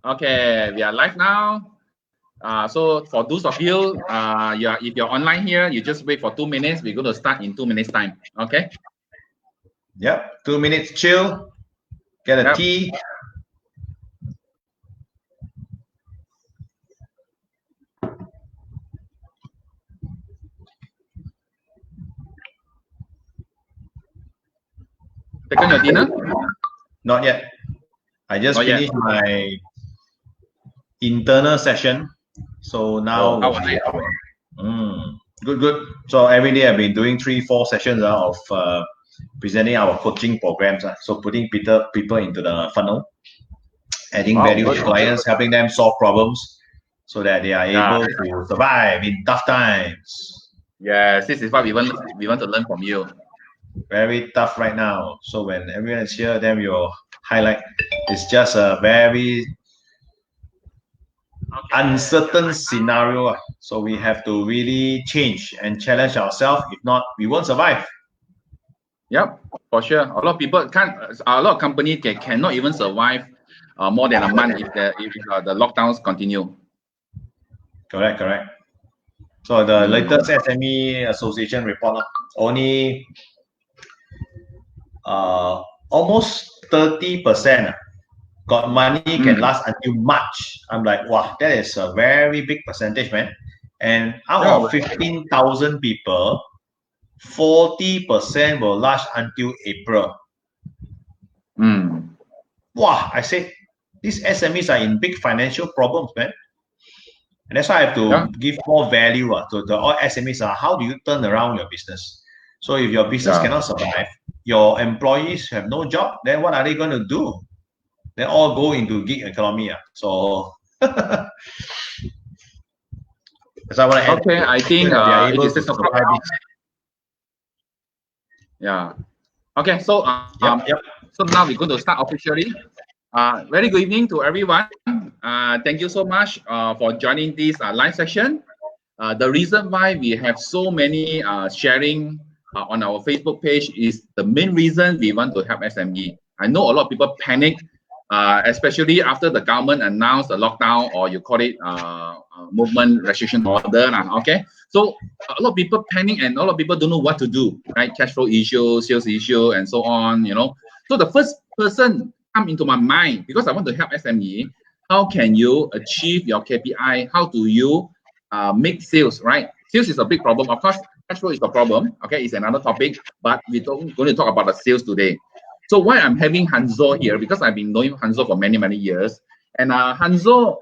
Okay, we are live now. So for those of you, if you're online here, you just wait for 2 minutes. We're going to start in 2 minutes time. Okay. Yep. 2 minutes chill. Get a tea. Taken your dinner? Not yet. I just finished my internal session. So now how was it? Good. So every day I've been doing 3-4 sessions of presenting our coaching programs. So putting people into the funnel, adding value to clients, helping them solve problems so that they are able to survive in tough times. Yes, this is what we want to learn from you. Very tough right now. So when everyone is here, then we'll highlight. It's just a very uncertain scenario. So we have to really change and challenge ourselves. If not, we won't survive. Yep, for sure. A lot of people can't. A lot of companies cannot even survive more than a month if the lockdowns continue. Correct. So the latest SME Association report, only almost 30% got money can last until March. I'm like, wow, that is a very big percentage, man. And out of 15,000 people, 40% will last until April. Wow, I say these SMEs are in big financial problems, man. And that's why I have to give more value to the all SMEs. How do you turn around your business? So if your business cannot survive, your employees have no job, then what are they going to do? They all go into gig economy. So that's what I want to add. Okay, I think it is 6 o'clock now. Yeah. Okay, so so now we're going to start officially. Very good evening to everyone. Thank you so much for joining this live session. The reason why we have so many sharing on our Facebook page is the main reason we want to help SME. I know a lot of people panic, especially after the government announced the lockdown, or you call it movement restriction order. Okay, so a lot of people panic and a lot of people don't know what to do, right? Cash flow issue, sales issue, and so on. So the first person come into my mind, because I want to help SME. How can you achieve your KPI? How do you make sales, right? Sales is a big problem. Of course, cash flow is a problem. Okay, it's another topic, but we're going to talk about the sales today. So why I'm having Hanzo here, because I've been knowing Hanzo for many, many years. And Hanzo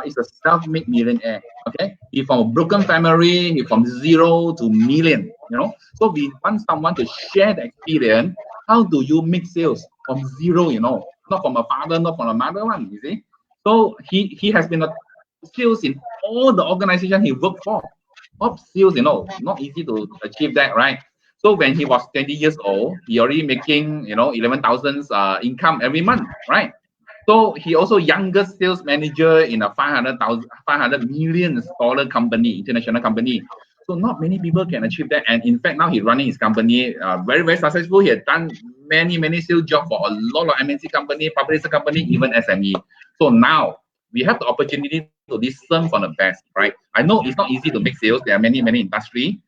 is a self-made millionaire. Okay, he's from a broken family. He's from 0 to million. So we want someone to share the experience. How do you make sales from 0? Not from a father, not from a mother one. You see. So he has been a sales in all the organization he worked for. Top sales, not easy to achieve that, right? So when he was 20 years old, he already making 11,000 income every month, right? So he also youngest sales manager in a $500 million company, international company. So not many people can achieve that. And in fact, now he's running his company very, very successful. He had done many, many sales jobs for a lot of MNC company, public company, even SME. So now we have the opportunity to listen from the best, right? I know it's not easy to make sales. There are many, many industry.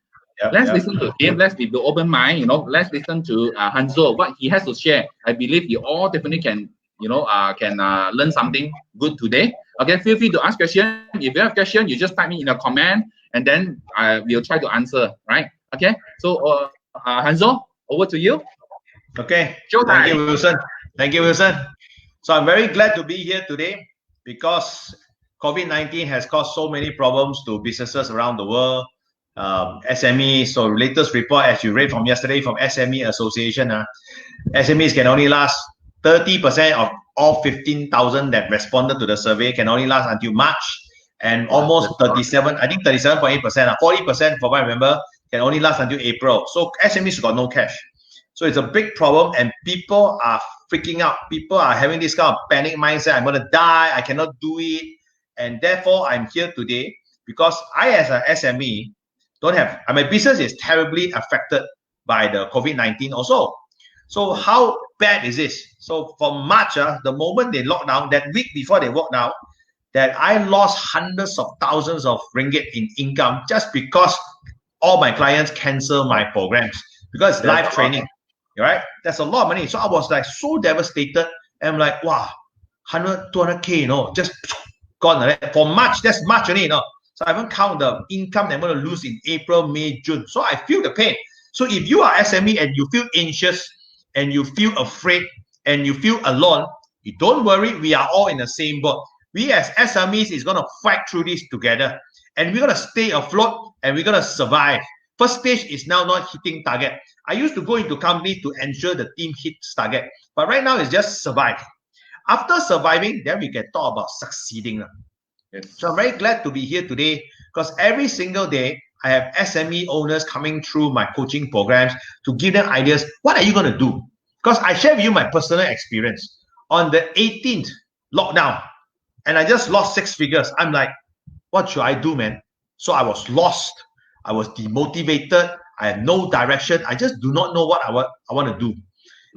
Let's listen to him. Let's be the open mind. Let's listen to Hanzo, what he has to share. I believe you all definitely can learn something good today. Okay, feel free to ask questions. If you have question, you just type me in a comment, and then we'll try to answer. Right? Okay. So Hanzo, over to you. Okay. Thank you, Wilson. So I'm very glad to be here today because COVID-19 has caused so many problems to businesses around the world. SME. So latest report, as you read from yesterday from SME Association, SMEs can only last 30% of all 15,000 that responded to the survey can only last until March, and almost 37.8%, 40% from what I remember, can only last until April. So SMEs got no cash. So it's a big problem, and people are freaking out. People are having this kind of panic mindset. I'm going to die. I cannot do it. And therefore, I'm here today because I, as an SME, my business is terribly affected by the COVID-19 also. So how bad is this? So from March, the moment they locked down, that week before they locked down, that I lost hundreds of thousands of ringgit in income just because all my clients cancel my programs because it's live training, right? That's a lot of money. So I was like so devastated. And I'm like, wow, 100, 200K, you know, just gone. Right? For March, that's March only, you know. So I haven't count the income that I'm going to lose in April, May, June. So I feel the pain. So if you are SME and you feel anxious and you feel afraid and you feel alone, you don't worry. We are all in the same boat. We as SMEs is going to fight through this together. And we're going to stay afloat and we're going to survive. First stage is now not hitting target. I used to go into companies to ensure the team hits target. But right now it's just survive. After surviving, then we can talk about succeeding. Yes. So I'm very glad to be here today because every single day, I have SME owners coming through my coaching programs to give them ideas. What are you going to do? Because I share with you my personal experience. On the 18th lockdown, and I just lost 6 figures. I'm like, what should I do, man? So I was lost. I was demotivated. I had no direction. I just do not know what I want to do.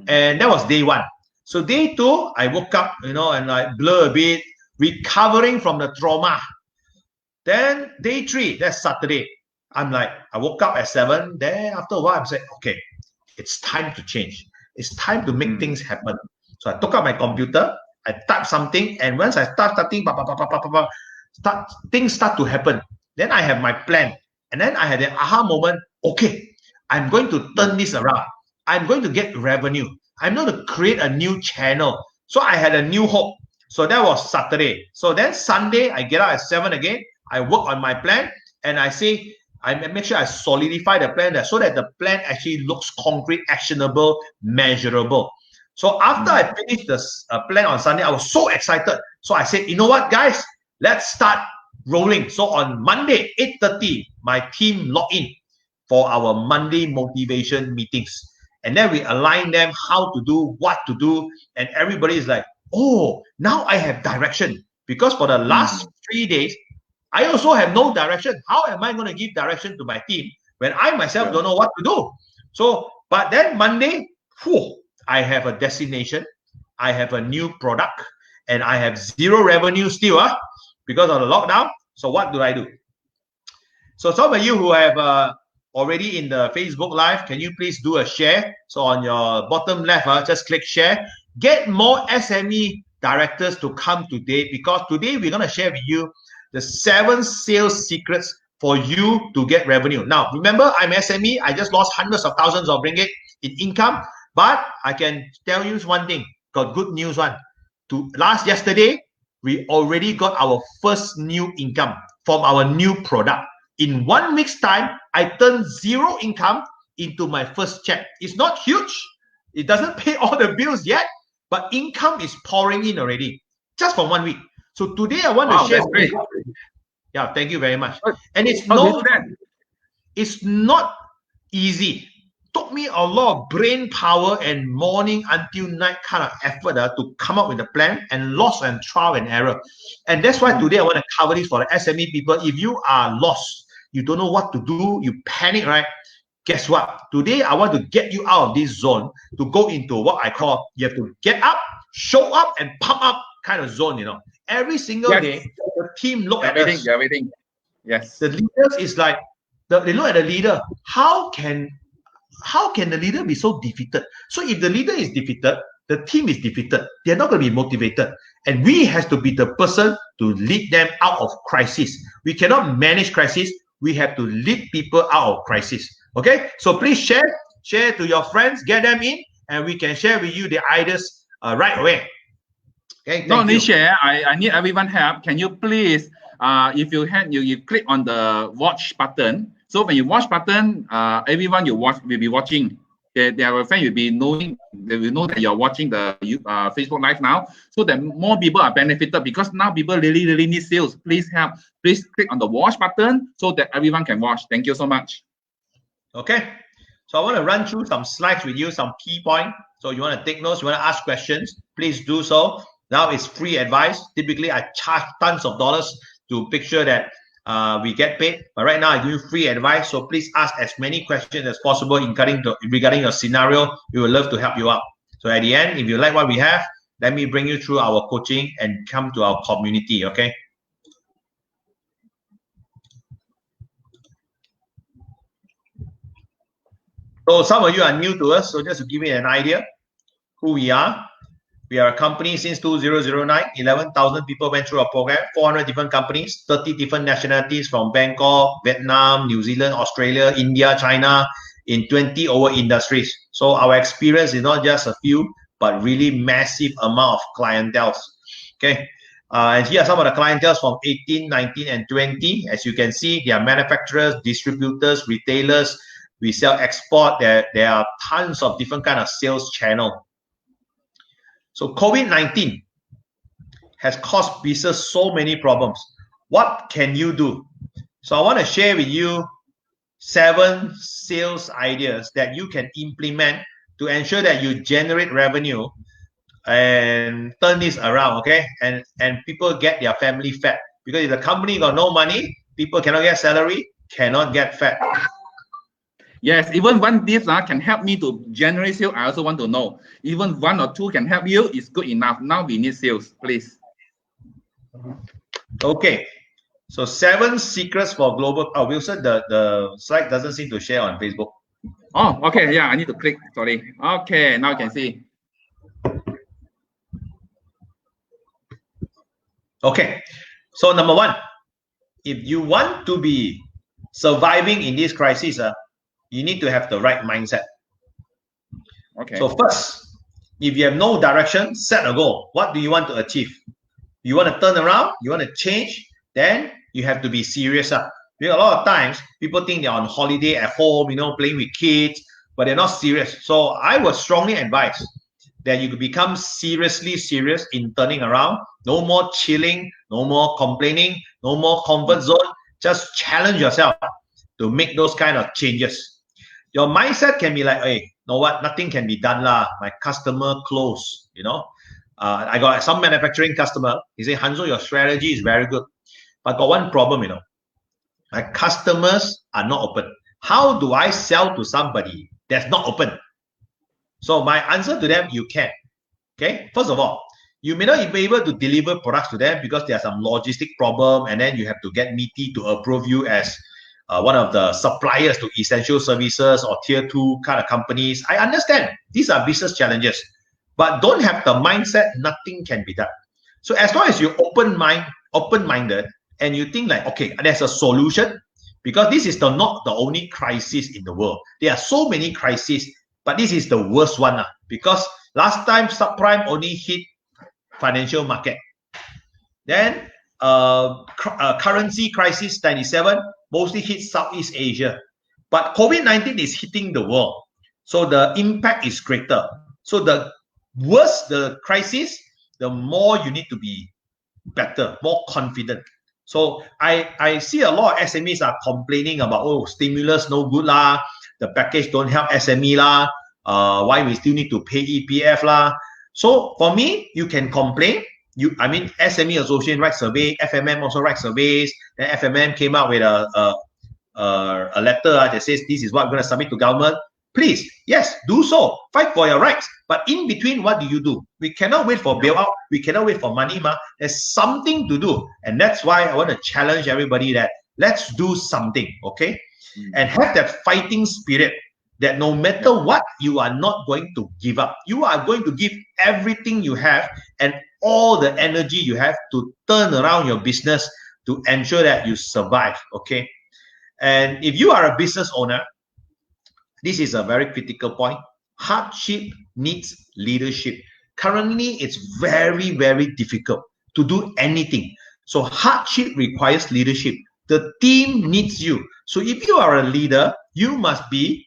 And that was day 1. So day 2, I woke up, you know, and I blur a bit, recovering from the trauma. Then day 3, that's Saturday. I'm like, I woke up at 7. Then after a while, I'm saying, okay, it's time to change. It's time to make things happen. So I took out my computer, I typed something, and once I start typing, things start to happen. Then I have my plan. And then I had an aha moment. Okay, I'm going to turn this around. I'm going to get revenue. I'm going to create a new channel. So I had a new hope. So that was Saturday. So then Sunday, I get out at 7 again. I work on my plan and I say, I make sure I solidify the plan so that the plan actually looks concrete, actionable, measurable. So after I finished the plan on Sunday, I was so excited. So I said, you know what, guys, let's start rolling. So on Monday, 8:30, my team log in for our Monday motivation meetings. And then we align them how to do, what to do. And everybody is like, oh, now I have direction. Because for the last 3 days, I also have no direction. How am I going to give direction to my team when I myself don't know what to do? So, but then Monday, I have a destination. I have a new product and I have 0 revenue still because of the lockdown. So what do I do? So some of you who have already in the Facebook Live, can you please do a share? So on your bottom left, just click share. Get more SME directors to come today because today we're going to share with you the 7 sales secrets for you to get revenue. Now, remember, I'm SME. I just lost hundreds of thousands of ringgit in income. But I can tell you one thing. Got good news one. Yesterday, we already got our first new income from our new product. In 1 week's time, I turned 0 income into my first check. It's not huge. It doesn't pay all the bills yet, but income is pouring in already just from 1 week. So today I want to share. That's great. Yeah, thank you very much. And it's not easy. Took me a lot of brain power and morning until night kind of effort to come up with a plan and loss and trial and error. And that's why today I want to cover this for the SME people. If you are lost, you don't know what to do, you panic, right? Guess what? Today I want to get you out of this zone to go into what I call you have to get up, show up, and pump up kind of zone, you know. Every single day, the team look at us. Everything. Yes. The leaders is like, they look at the leader. How can the leader be so defeated? So if the leader is defeated, the team is defeated. They're not going to be motivated. And we have to be the person to lead them out of crisis. We cannot manage crisis. We have to lead people out of crisis. Okay? So please share to your friends, get them in, and we can share with you the ideas right away. Okay, not only share, I need everyone help. Can you please, if you click on the watch button. So when you watch button, everyone you watch will be watching. Their friend will be knowing. They will know that you're watching the Facebook Live now, so that more people are benefited because now people really need sales. Please help. Please click on the watch button so that everyone can watch. Thank you so much. Okay, so I want to run through some slides with you, some key points. So you want to take notes, you want to ask questions, please do so. Now it's free advice. Typically, I charge tons of dollars to make sure that we get paid. But right now, I give you free advice. So please ask as many questions as possible regarding your scenario. We would love to help you out. So at the end, if you like what we have, let me bring you through our coaching and come to our community, okay? So some of you are new to us, so just to give you an idea who we are. We are a company since 2009. 11,000 people went through our program, 400 different companies, 30 different nationalities from Bangkok, Vietnam, New Zealand, Australia, India, China, in 20 over industries. So our experience is not just a few, but really massive amount of clientele. Okay. And here are some of the clientele from 18, 19, and 20. As you can see, they are manufacturers, distributors, retailers. We sell export. There are tons of different kind of sales channel. So COVID-19 has caused business so many problems. What can you do? So I want to share with you 7 sales ideas that you can implement to ensure that you generate revenue and turn this around, okay? And people get their family fed. Because if the company got no money, people cannot get salary, cannot get fed. Yes, even one this can help me to generate sales. I also want to know. Even 1 or 2 can help you is good enough. Now we need sales, please. Okay. So 7 secrets for global. Oh, Wilson, the slide doesn't seem to share on Facebook. Oh, okay. Yeah, I need to click. Sorry. Okay, now you can see. Okay. So number 1, if you want to be surviving in this crisis, you need to have the right mindset. Okay. So first, if you have no direction, set a goal. What do you want to achieve? You want to turn around? You want to change? Then you have to be serious. Because a lot of times, people think they're on holiday at home, playing with kids, but they're not serious. So I would strongly advise that you could become seriously serious in turning around. No more chilling, no more complaining, no more comfort zone. Just challenge yourself to make those kind of changes. Your mindset can be like, hey, you know what? Nothing can be done lah. My customer close, I got some manufacturing customer. He said, Hanzo, your strategy is very good. But I got one problem, My customers are not open. How do I sell to somebody that's not open? So my answer to them, you can. Okay. First of all, you may not be able to deliver products to them because there's some logistic problem, and then you have to get MITI to approve you as one of the suppliers to essential services or tier 2 kind of companies. I understand these are business challenges, but don't have the mindset nothing can be done. So as long as you're open-minded and you think like, okay, there's a solution, because this is not the only crisis in the world. There are so many crises, but this is the worst one because last time subprime only hit financial market. Then currency crisis 97 mostly hit Southeast Asia, but COVID-19 is hitting the world, so the impact is greater. So the worse the crisis, the more you need to be better, more confident. So I see a lot of SMEs are complaining about, stimulus no good lah, the package don't help SME lah, why we still need to pay EPF lah. So for me, you can complain. SME Association write survey, FMM also write surveys. Then FMM came out with a letter that says this is what we're going to submit to government. Please, yes, do so. Fight for your rights. But in between, what do? We cannot wait for bailout. We cannot wait for money. There's something to do. And that's why I want to challenge everybody that let's do something, okay? And have that fighting spirit that no matter what, you are not going to give up. You are going to give everything you have and all the energy you have to turn around your business to ensure that you survive, okay? And if you are a business owner, this is a very critical point. Hardship needs leadership. Currently, it's very, very difficult to do anything. So hardship requires leadership. The team needs you. So if you are a leader, you must be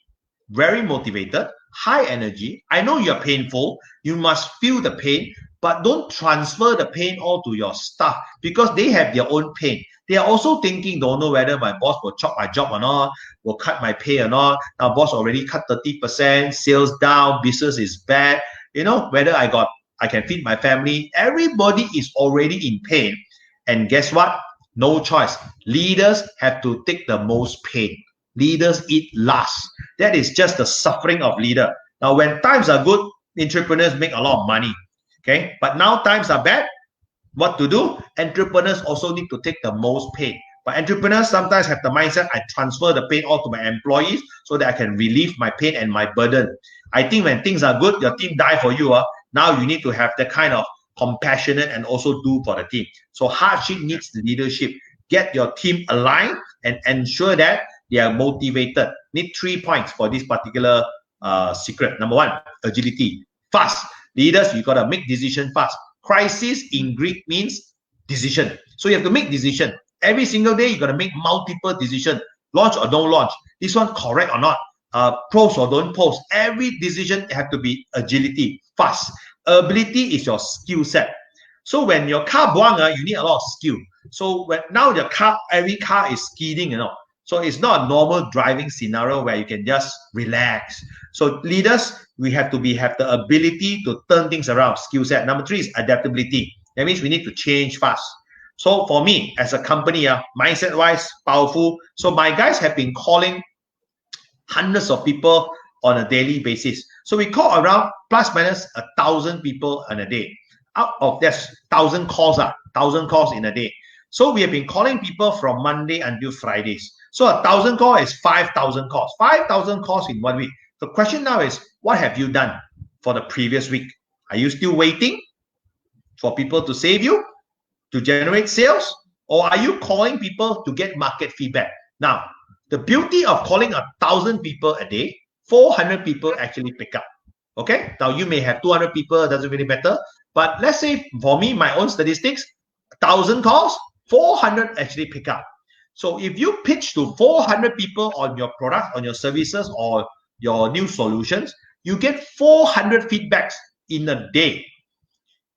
very motivated, high energy. I know you're painful. You must feel the pain, but don't transfer the pain all to your staff because they have their own pain. They are also thinking, don't know whether my boss will chop my job or not, will cut my pay or not. Now, boss already cut 30%, sales down, business is bad. Whether I can feed my family. Everybody is already in pain. And guess what? No choice. Leaders have to take the most pain. Leaders eat last. That is just the suffering of leader. Now, when times are good, entrepreneurs make a lot of money. Okay, but now times are bad. What to do? Entrepreneurs also need to take the most pain. But entrepreneurs sometimes have the mindset, I transfer the pain all to my employees so that I can relieve my pain and my burden. I think when things are good, your team die for you. Now you need to have the kind of compassionate and also do for the team. So hardship needs leadership. Get your team aligned and ensure that they are motivated. Need 3 points for this particular secret. Number 1, agility. Fast. Leaders, you got to make decision fast. Crisis in Greek means decision. So you have to make decision. Every single day, you got to make multiple decisions. Launch or don't launch. This one correct or not. Post or don't post. Every decision have to be agility, fast. Ability is your skill set. So when your car buang, you need a lot of skill. So when now the car, every car is skidding, So it's not a normal driving scenario where you can just relax. So leaders, we have to have the ability to turn things around, skill set. Number 3 is adaptability. That means we need to change fast. So for me, as a company, mindset-wise, powerful. So my guys have been calling hundreds of people on a daily basis. So we call around plus minus 1,000 people in a day. Out of that's 1,000 calls, 1,000 calls in a day. So we have been calling people from Monday until Fridays. So 1,000 calls is 5,000 calls. 5,000 calls in 1 week. The question now is, what have you done for the previous week? Are you still waiting for people to save you, to generate sales? Or are you calling people to get market feedback? Now, the beauty of calling 1,000 people a day, 400 people actually pick up. Okay, now you may have 200 people, doesn't really matter. But let's say for me, my own statistics, 1,000 calls, 400 actually pick up. So if you pitch to 400 people on your product, on your services, or your new solutions, you get 400 feedbacks in a day.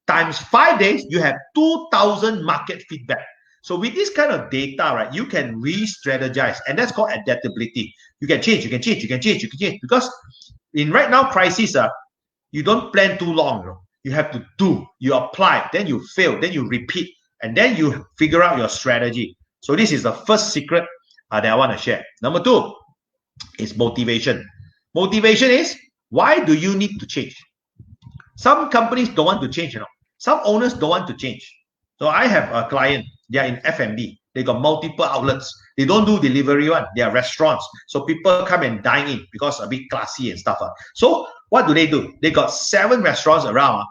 Times 5 days, you have 2,000 market feedback. So with this kind of data, right, you can re-strategize, and that's called adaptability. You can change, because in right now crisis, you don't plan too long. You have to do, you apply, then you fail, then you repeat, and then you figure out your strategy. So this is the first secret that I want to share. Number 2 is motivation. Motivation is, why do you need to change? Some companies don't want to change, Some owners don't want to change. So I have a client, they are in F&B. They got multiple outlets. They don't do delivery one. They are restaurants. So people come and dine in because a bit classy and stuff. So what do? They got 7 restaurants around.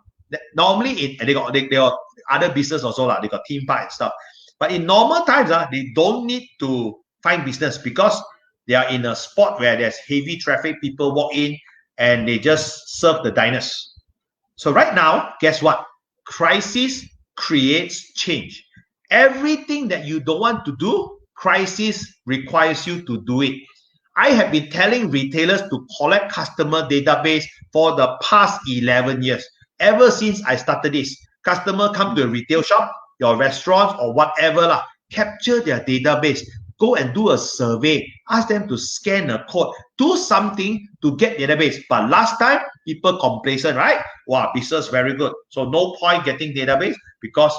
Normally, they got other business also. They got theme park and stuff. But in normal times, they don't need to find business because they are in a spot where there's heavy traffic. People walk in and they just serve the diners. So right now, guess what? Crisis creates change. Everything that you don't want to do, crisis requires you to do it. I have been telling retailers to collect customer database for the past 11 years. Ever since I started this, customer come to a retail shop, your restaurant or whatever, capture their database. Go and do a survey. Ask them to scan a code. Do something to get database. But last time, people complacent, right? Wow, business very good. So no point getting database because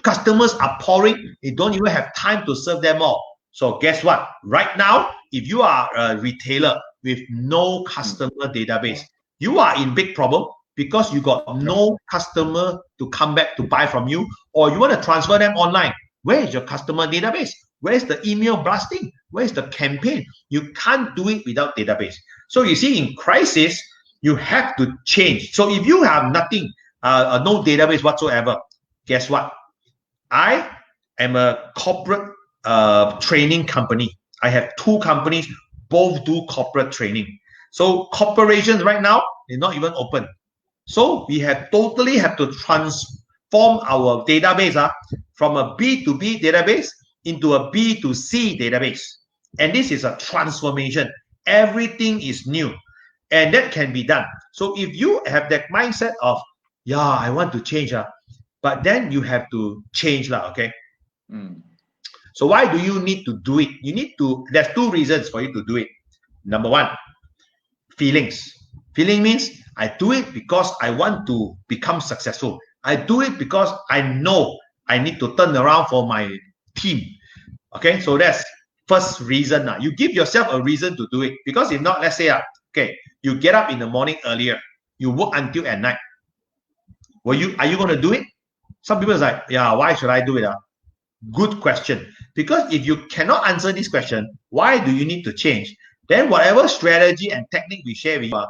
customers are pouring. They don't even have time to serve them all. So guess what? Right now, if you are a retailer with no customer database, you are in big problem because you got no customer to come back to buy from you, or you want to transfer them online. Where is your customer database? Where's the email blasting? Where's the campaign? You can't do it without database. So you see, in crisis, you have to change. So if you have nothing, no database whatsoever, guess what? I am a corporate training company. I have 2 companies, both do corporate training. So corporations right now, they're not even open. So we totally have to transform our database from a B2B database into a B2C database. And this is a transformation. Everything is new. And that can be done. So if you have that mindset of, I want to change, but then you have to change, okay? So why do you need to do it? There's 2 reasons for you to do it. Number 1, feelings. Feeling means I do it because I want to become successful. I do it because I know I need to turn around for my team. Okay, so that's first reason. You give yourself a reason to do it, because if not, let's say, you get up in the morning earlier. You work until at night. Are you going to do it? Some people are like, yeah, why should I do it? Good question. Because if you cannot answer this question, why do you need to change? Then whatever strategy and technique we share with you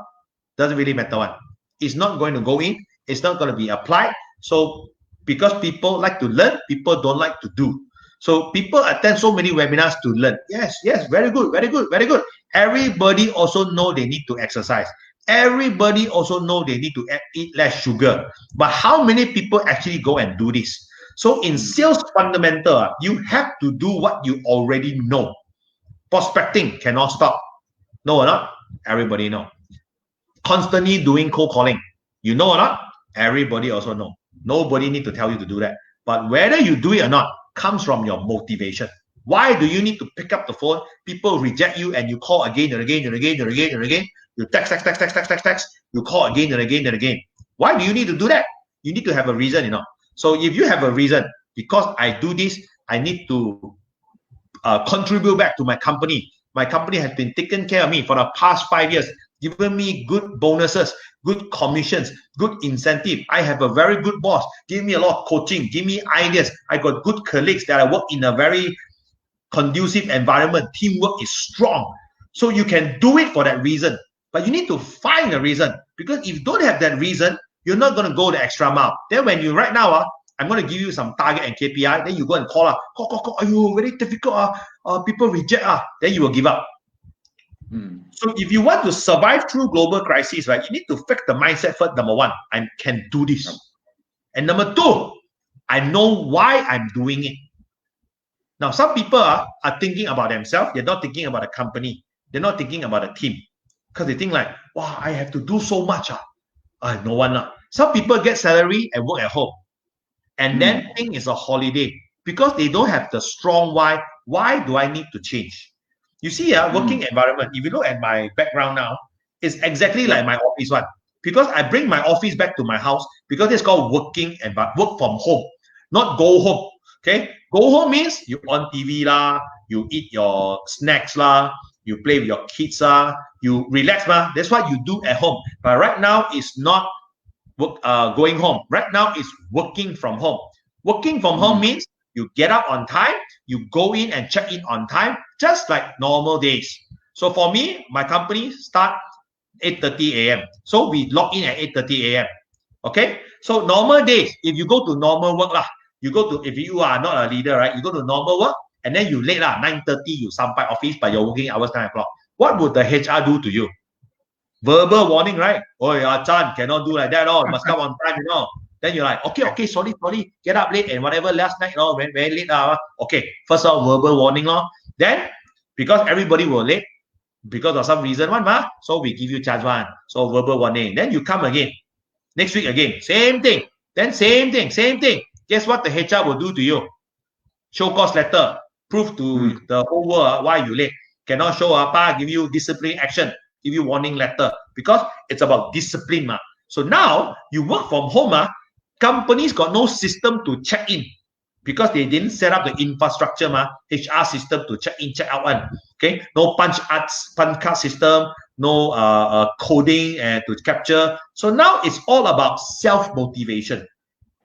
doesn't really matter one. It's not going to go in. It's not going to be applied. So because people like to learn, people don't like to do. So people attend so many webinars to learn. Yes, very good, very good, very good. Everybody also know they need to exercise. Everybody also know they need to eat less sugar. But how many people actually go and do this? So in sales fundamental, you have to do what you already know. Prospecting cannot stop. No or not? Everybody know. Constantly doing cold calling. You know or not? Everybody also know. Nobody need to tell you to do that. But whether you do it or not comes from your motivation. Why do you need to pick up the phone? People reject you and you call again and again and again and again and again. You text. You call again and again and again. Why do you need to do that? You need to have a reason, you know. So if you have a reason, because I do this, I need to contribute back to my company. My company has been taking care of me for the past 5 years, given me good bonuses, good commissions, good incentive. I have a very good boss, give me a lot of coaching, give me ideas. I got good colleagues that I work in a very conducive environment. Teamwork is strong. So you can do it for that reason. But you need to find a reason, because if you don't have that reason, you're not going to go the extra mile. Then when you right now, I'm going to give you some target and KPI. Then you go and call. Call. Are you very difficult? People reject. Then you will give up. So if you want to survive through global crisis, right, you need to fix the mindset first. Number one, I can do this. And number two, I know why I'm doing it. Now, some people are thinking about themselves. They're not thinking about the company. They're not thinking about the team. Because they think like, wow, I have to do so much. No one. Some people get salary and work at home. And then think it's a holiday. Because they don't have the strong why. Why do I need to change? You see, working environment, if you look at my background now, it's exactly like my office one. Because I bring my office back to my house, because it's called working and work from home, not go home. Okay, go home means you on TV lah, you eat your snacks lah, you play with your kids lah, you relax lah. That's what you do at home. But right now it's not going home. Right now it's working from home. Working from home means you get up on time, you go in and check in on time, just like normal days. So for me, my company start 8:30 a.m. So we log in at 8:30 a.m. Okay. So normal days, if you go to normal work lah, if you are not a leader, right, you go to normal work and then you late lah, 9:30 you sampai office, but your working hours 9 o'clock. What would the HR do to you? Verbal warning, right? Oh, Chan, cannot do like that. Must come on time, you know. Then you're like, okay, sorry, get up late and whatever last night, very late. Okay, first of all, verbal warning. Then, because everybody will late, because of some reason, so we give you charge one. So verbal warning. Then you come again. Next week again, same thing. Then same thing. Guess what the HR will do to you? Show cause letter. Prove to the whole world why you late. Cannot show up, give you discipline action, give you warning letter. Because it's about discipline. So now, you work from home, companies got no system to check in because they didn't set up the infrastructure, HR system to check in, check out one. Okay, no punch card system, no coding and to capture. So now it's all about self-motivation.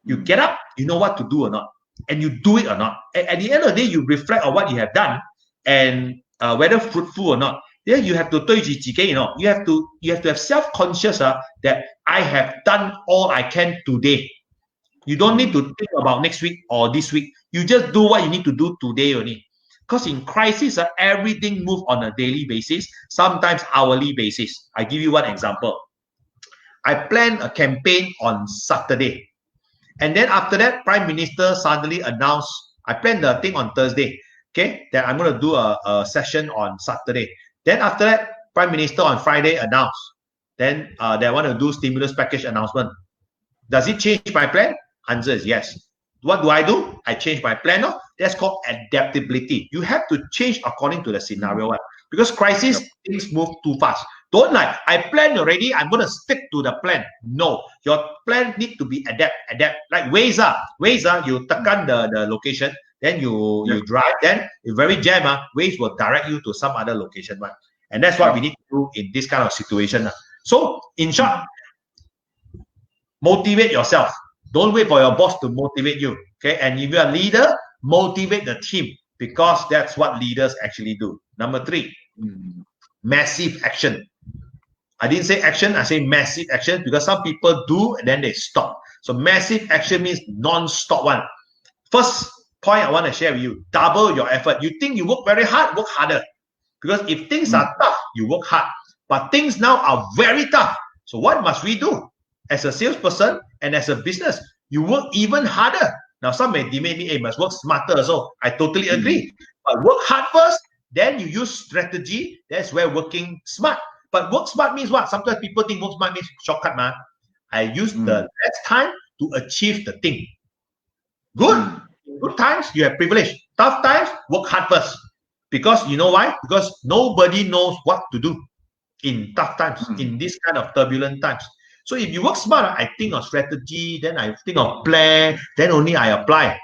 You get up, you know what to do or not, and you do it or not. At the end of the day, you reflect on what you have done and whether fruitful or not. Then you have to you have to have self-conscious that I have done all I can today. You don't need to think about next week or this week. You just do what you need to do today only. Because in crisis, everything moves on a daily basis, sometimes hourly basis. I give you one example. I planned a campaign on Saturday. And then after that, Prime Minister suddenly announced, I planned the thing on Thursday, okay, that I'm going to do a session on Saturday. Then after that, Prime Minister on Friday announced, then they want to do stimulus package announcement. Does it change my plan? Answer is yes. What do? I change my plan. That's called adaptability. You have to change according to the scenario. Because crisis, things move too fast. Don't like, I planned already, I'm going to stick to the plan. No, your plan need to be adapt. Like Waze, you tekan the location, then you drive, then if very jam, Waze will direct you to some other location. And that's what we need to do in this kind of situation. So in short, Motivate yourself. Don't wait for your boss to motivate you. Okay, and if you're a leader, motivate the team, because that's what leaders actually do. Number 3, massive action. I didn't say action, I say massive action, because some people do and then they stop. So massive action means non-stop one. First point I want to share with you, double your effort. You think you work very hard, work harder. Because if things are tough, you work hard. But things now are very tough. So what must we do? As a salesperson and as a business, you work even harder. Now, some may demand me, hey, must work smarter. So I totally agree. But work hard first, then you use strategy. That's where working smart. But work smart means what? Sometimes people think work smart means shortcut, man. I use the less time to achieve the thing. Good. Good times, you have privilege. Tough times, work hard first. Because you know why? Because nobody knows what to do in tough times, in this kind of turbulent times. So if you work smart, I think of strategy, then I think of plan, then only I apply.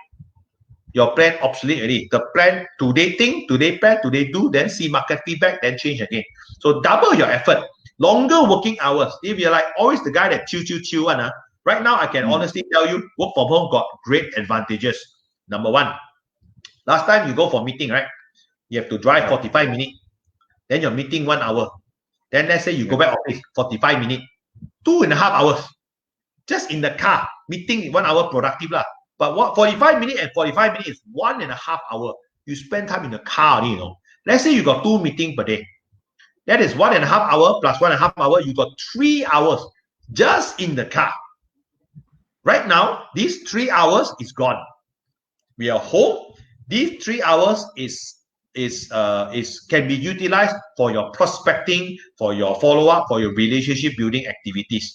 Your plan obsolete already. The plan, today think, today plan, today do, then see market feedback, then change again. So double your effort. Longer working hours. If you're like always the guy that chill one, right now I can honestly tell you, work from home got great advantages. Number 1, last time you go for meeting, right? You have to drive 45 minutes. Then your meeting 1 hour. Then let's say you go back office 45 minutes. 2.5 hours. Just in the car. Meeting 1 hour productive lah. But what 45 minutes and 45 minutes is 1.5 hours. You spend time in the car, you know. Let's say you got 2 meetings per day. That is 1.5 hours plus 1.5 hours. You got 3 hours just in the car. Right now, these 3 hours is gone. We are home. These 3 hours can be utilized for your prospecting, for your follow-up, for your relationship building activities.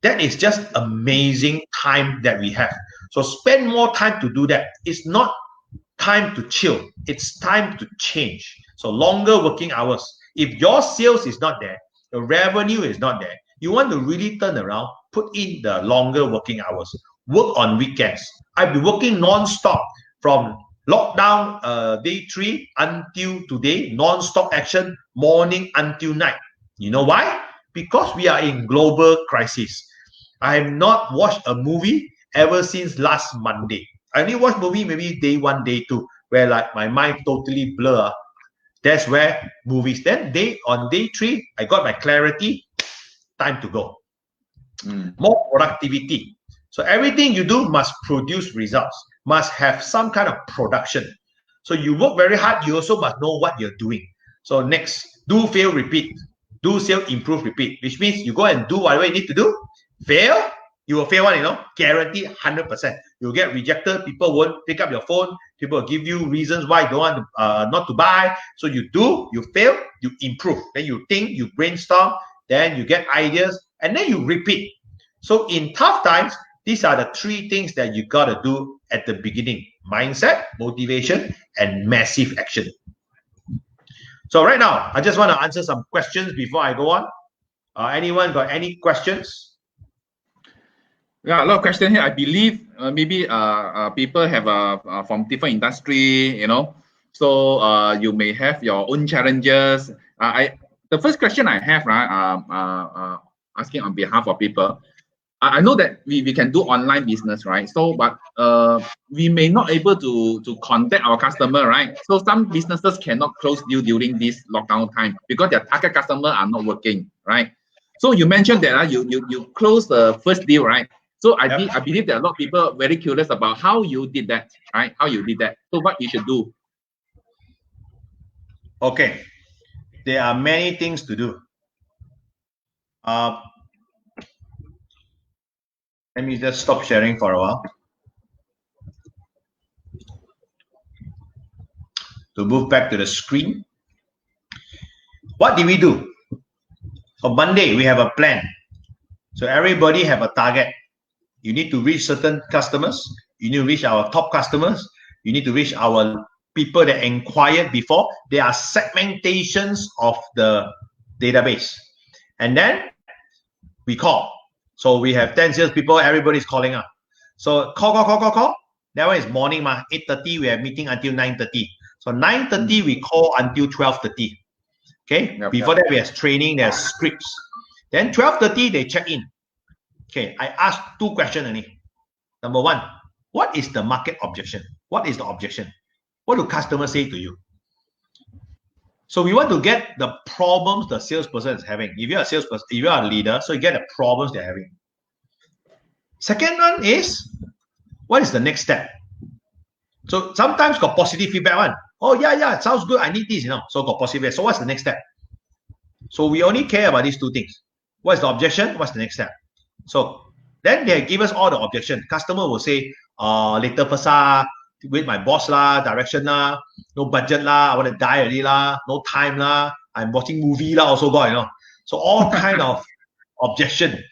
That is just amazing time that we have. So spend more time to do that. It's not time to chill. It's time to change. So longer working hours. If your sales is not there, the revenue is not there, you want to really turn around, put in the longer working hours. Work on weekends. I've been working non-stop from lockdown day 3 until today, non-stop action, morning until night. You know why? Because we are in global crisis. I have not watched a movie ever since last Monday. I only watched movie maybe day 1, day 2, where like my mind totally blur. That's where movies. Then on day 3, I got my clarity. Time to go. More productivity. So everything you do must produce results, must have some kind of production. So you work very hard, you also must know what you're doing. So next, do, fail, repeat. Do, sell, improve, repeat. Which means you go and do whatever you need to do. Fail, you will fail one, guarantee 100%. You'll get rejected, people won't pick up your phone, people will give you reasons why you don't want to, not to buy. So you do, you fail, you improve. Then you think, you brainstorm, then you get ideas, and then you repeat. So in tough times, these are the 3 things that you got to do at the beginning. Mindset, motivation, and massive action. So right now, I just want to answer some questions before I go on. Anyone got any questions? Yeah, a lot of questions here. I believe maybe people have from different industry, so you may have your own challenges. The first question I have, right, asking on behalf of people, I know that we can do online business, right? So, but we may not able to contact our customer, right? So some businesses cannot close deal during this lockdown time because their target customer are not working, right? So you mentioned that you closed the first deal, right? So I believe that a lot of people are very curious about how you did that, right? How you did that. So what you should do? Okay, there are many things to do. Let me just stop sharing for a while. To move back to the screen. What did we do? For Monday, we have a plan. So everybody have a target. You need to reach certain customers. You need to reach our top customers. You need to reach our people that inquired before. There are segmentations of the database. And then we call. So we have 10 salespeople, everybody's calling up. So call. That one is morning, 8:30, we have meeting until 9:30. So 9:30, we call until 12:30. Okay, before that, we have training, there's scripts. Then 12:30, they check in. Okay, I asked 2 questions only. Number 1, what is the market objection? What is the objection? What do customers say to you? So we want to get the problems the salesperson is having. If you're a salesperson, if you're a leader, so you get the problems they're having. Second one is, what is the next step? So sometimes got positive feedback one. Oh yeah, it sounds good. I need this, So got positive feedback. So what's the next step? So we only care about these 2 things. What's the objection? What's the next step? So then they give us all the objection. Customer will say, later first with my boss lah, direction lah, no budget lah, I want to die already lah, no time lah, I'm watching movie lah, also got, So all kind of objection.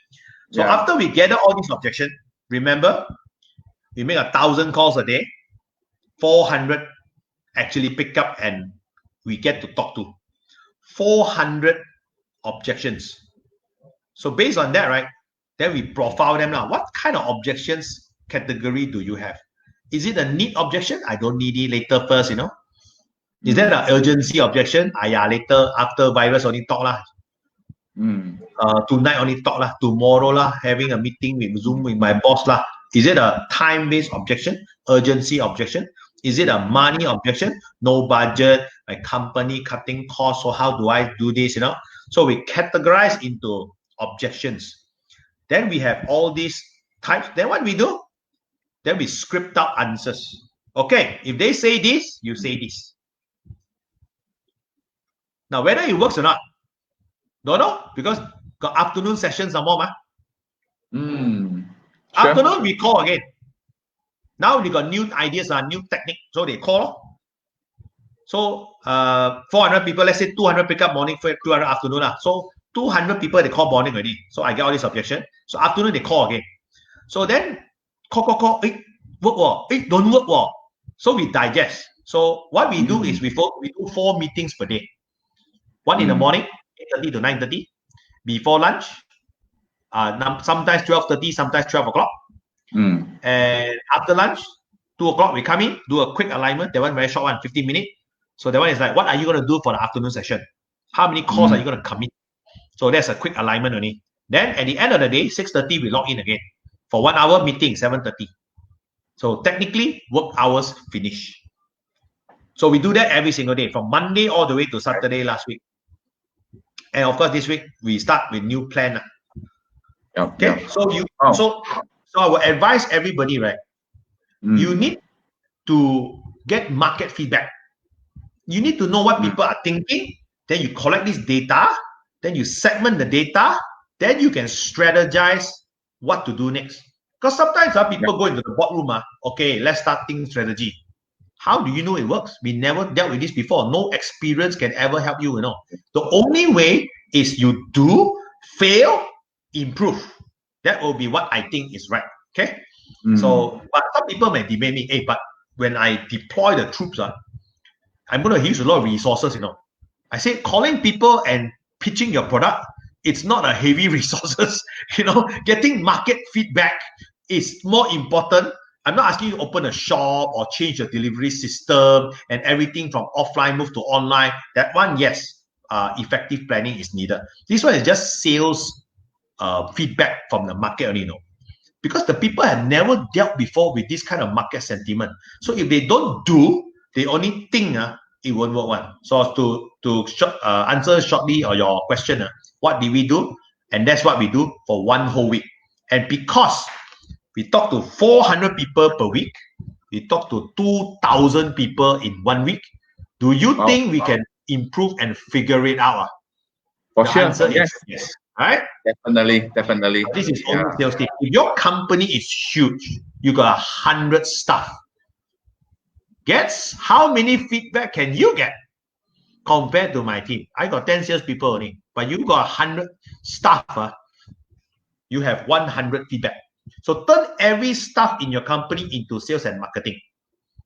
So after we gather all these objections, remember, we make 1,000 calls a day, 400 actually pick up and we get to talk to. 400 objections. So based on that, right, then we profile them now. What kind of objections category do you have? Is it a need objection? I don't need it, later first, Is there an urgency objection? Later, after virus only talk lah. Tonight only talk lah. Tomorrow lah, having a meeting with Zoom with my boss lah. Is it a time-based objection? Urgency objection? Is it a money objection? No budget, my company cutting costs, so how do I do this, So we categorize into objections. Then we have all these types. Then what we do? Then we script out answers. Okay, if they say this, you say this. Now, whether it works or not, don't know, because got afternoon sessions some more. Afternoon, we call again. Now they got new ideas, new technique, so they call. So 400 people, let's say 200 pick up morning, 200 afternoon. So 200 people, they call morning already. So I get all this objection. So afternoon, they call again. So then, call, work, don't work. So we digest. So what we do is we do 4 meetings per day. One in the morning, 8:30 to 9:30. Before lunch, sometimes 12:30, sometimes 12 o'clock. And after lunch, 2 o'clock, we come in, do a quick alignment. That one very short one, 15 minutes. So that one is like, what are you going to do for the afternoon session? How many calls are you going to commit? So that's a quick alignment only. Then at the end of the day, 6:30, we log in again for 1 hour meeting, 7:30. So technically, work hours finish. So we do that every single day, from Monday all the way to Saturday last week. And of course, this week we start with new plan. Okay, so I will advise everybody, right? You need to get market feedback. You need to know what people are thinking. Then you collect this data. Then you segment the data. Then you can strategize what to do next. Because sometimes people go into the boardroom. Okay, let's start thinking strategy. How do you know it works? We never dealt with this before. No experience can ever help you, The only way is you do, fail, improve. That will be what I think is right. Okay? So, but some people may demand me, hey, but when I deploy the troops, I'm going to use a lot of resources, I say calling people and pitching your product, it's not a heavy resources. Getting market feedback is more important. I'm not asking you to open a shop or change your delivery system and everything from offline move to online. That one, yes, effective planning is needed. This one is just sales feedback from the market only, because the people have never dealt before with this kind of market sentiment. So if they don't do, they only think it won't work one. So to answer shortly or your question, what did we do? And that's what we do for 1 whole week. And because we talk to 400 people per week, we talk to 2,000 people in 1 week. Do you think we can improve and figure it out? For the sure. Answer is yes. Right? Definitely. This is only sales team. If your company is huge, you got 100 staff. Guess how many feedback can you get compared to my team? I got 10 sales people only, but you got 100 staff. You have 100 feedback. So turn every staff in your company into sales and marketing.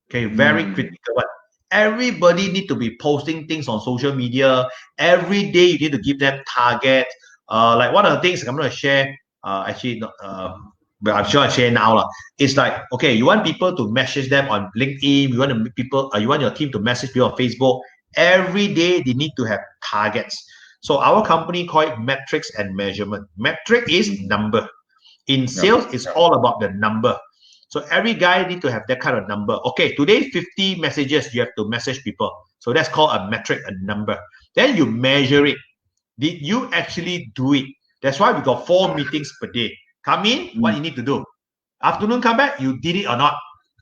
Okay, very critical one. Everybody need to be posting things on social media. Every day you need to give them target. Like one of the things I'm going to share, but I'm sure I share now. It's like, okay, you want people to message them on LinkedIn. You want your team to message people on Facebook. Every day they need to have targets. So our company call it metrics and measurement. Metric is number. In sales, it's all about the number. So every guy need to have that kind of number. Okay, today 50 messages you have to message people. So that's called a metric, a number. Then you measure it. Did you actually do it? That's why we got 4 meetings per day. Come in, what you need to do. Afternoon, come back, you did it or not.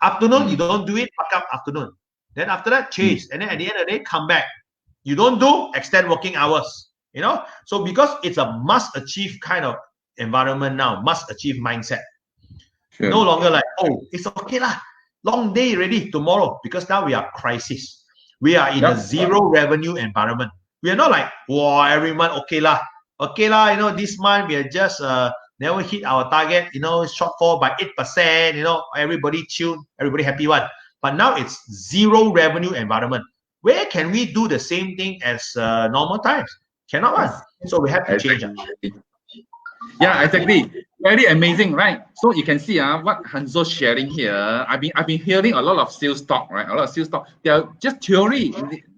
Afternoon, you don't do it, pack up afternoon. Then after that, change. And then at the end of the day, come back. You don't do, extend working hours. You know? So because it's a must-achieve kind of environment now, must-achieve mindset. Sure. No longer like, oh, it's okay lah. Long day already tomorrow, because now we are crisis. We are in a zero revenue environment. We are not like, wow, every month, okay lah, you know, this month we are just never hit our target, you know, shortfall by 8%, you know, everybody chill, everybody happy one. But now it's zero revenue environment. Where can we do the same thing as normal times? Cannot one. So we have to change. Yeah, exactly. Very amazing, right? So you can see what Hanzo's sharing here. I've been hearing a lot of sales talk, right? A lot of sales talk. They are just theory.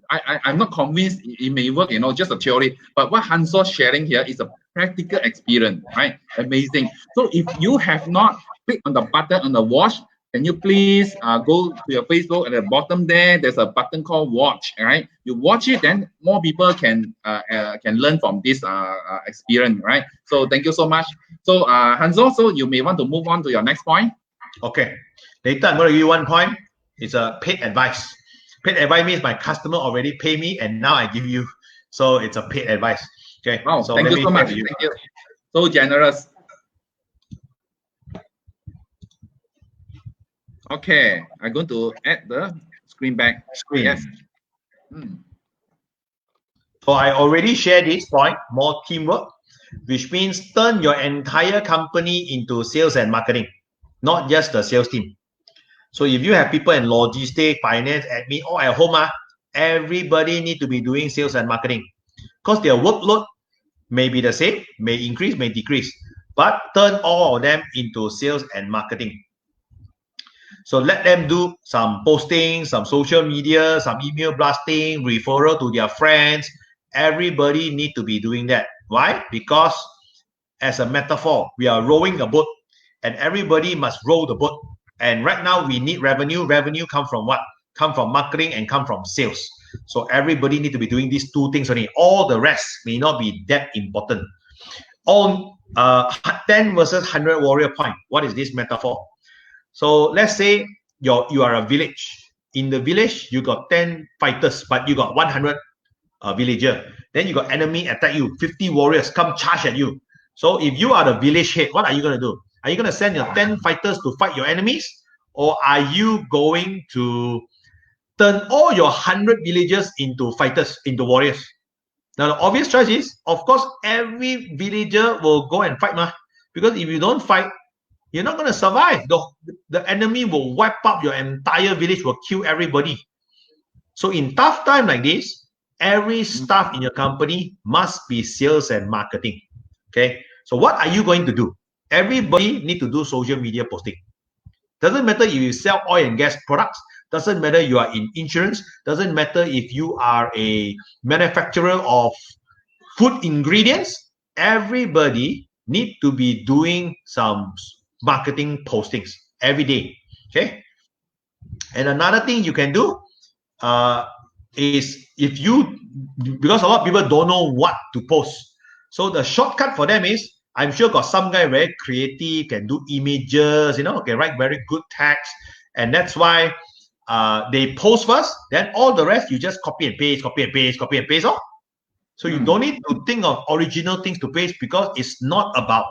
I'm not convinced it may work, you know, just a theory. But what Hanzo's sharing here is a practical experience, right? Amazing. So if you have not clicked on the button on the watch, can you please go to your Facebook at the bottom there? There's a button called watch, right? You watch it, then more people can learn from this experience, right? So thank you so much. So Hanzo, so you may want to move on to your next point. Okay. Later, I'm going to give you one point. It's a paid advice. Paid advice means my customer already pay me, and now I give you. So it's a paid advice. Okay. Wow. So thank you so much. Thank you. So generous. Okay, I'm going to add the screen back. Yes. So I already shared this point, more teamwork, which means turn your entire company into sales and marketing, not just the sales team. So if you have people in logistics, finance, admin, all at home, everybody need to be doing sales and marketing, because their workload may be the same, may increase, may decrease, but turn all of them into sales and marketing. So let them do some posting, some social media, some email blasting, referral to their friends. Everybody need to be doing that. Why? Because as a metaphor, we are rowing a boat, and everybody must row the boat. And right now we need revenue. Revenue come from what? Come from marketing and come from sales. So everybody need to be doing these 2 things only. All the rest may not be that important. On 10 versus 100 warrior point, what is this metaphor? So let's say you are a village. In the village, you got 10 fighters, but you got 100 villager. Then you got enemy attack you, 50 warriors come charge at you. So if you are the village head, what are you going to do? Are you going to send your 10 fighters to fight your enemies? Or are you going to turn all your 100 villagers into fighters, into warriors? Now, the obvious choice is, of course, every villager will go and fight, because if you don't fight, you're not going to survive. The enemy will wipe up your entire village, will kill everybody. So in tough time like this, every staff in your company must be sales and marketing. Okay. So what are you going to do? Everybody need to do social media posting. Doesn't matter if you sell oil and gas products. Doesn't matter you are in insurance. Doesn't matter if you are a manufacturer of food ingredients. Everybody need to be doing some marketing postings every day. Okay. And another thing you can do is, because a lot of people don't know what to post. So the shortcut for them is, I'm sure got some guy very creative, can do images, can write very good text. And that's why they post first, then all the rest you just copy and paste. So you don't need to think of original things to paste, because it's not about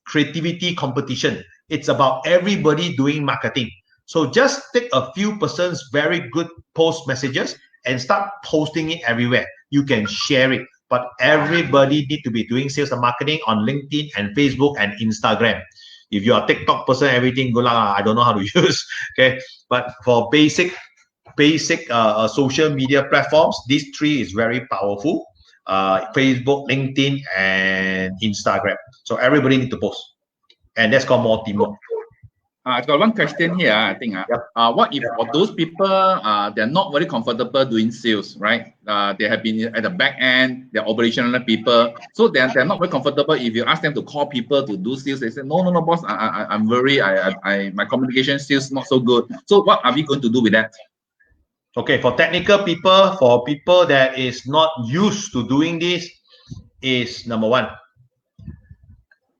creativity competition. It's about everybody doing marketing. So just take a few persons very good post messages and start posting it everywhere. You can share it, but everybody need to be doing sales and marketing on LinkedIn and Facebook and Instagram. If you are a TikTok person, everything good luck. I don't know how to use. Okay, but for basic social media platforms, these 3 is very powerful. Facebook, LinkedIn, and Instagram. So everybody need to post, and that's called more teamwork. I've got one question here. I think. What if for those people they're not very comfortable doing sales, right? They have been at the back end, they're operational people, so they're not very comfortable. If you ask them to call people to do sales, they say no, boss, I'm worried. My communication skills not so good. So what are we going to do with that? Okay, for technical people, for people that is not used to doing this, is number one,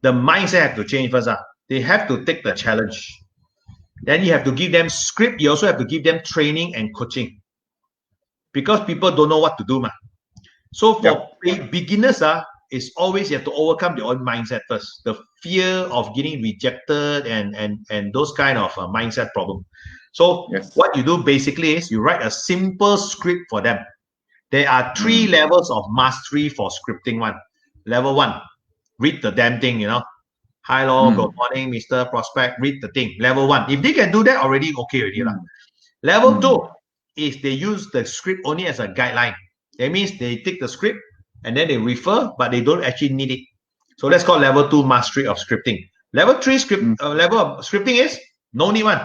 the mindset have to change first. They have to take the challenge. Then you have to give them script. You also have to give them training and coaching, because people don't know what to do. So for beginners, it's always you have to overcome their own mindset first. The fear of getting rejected and those kind of mindset problem. So what you do basically is you write a simple script for them. There are 3 levels of mastery for scripting. Level 1, read the damn thing, Hi, hello, good morning, Mr. Prospect. Read the thing. Level 1. If they can do that already, okay already. Level 2 is they use the script only as a guideline. That means they take the script and then they refer, but they don't actually need it. So that's called level 2 mastery of scripting. Level 3 level of scripting is no need one.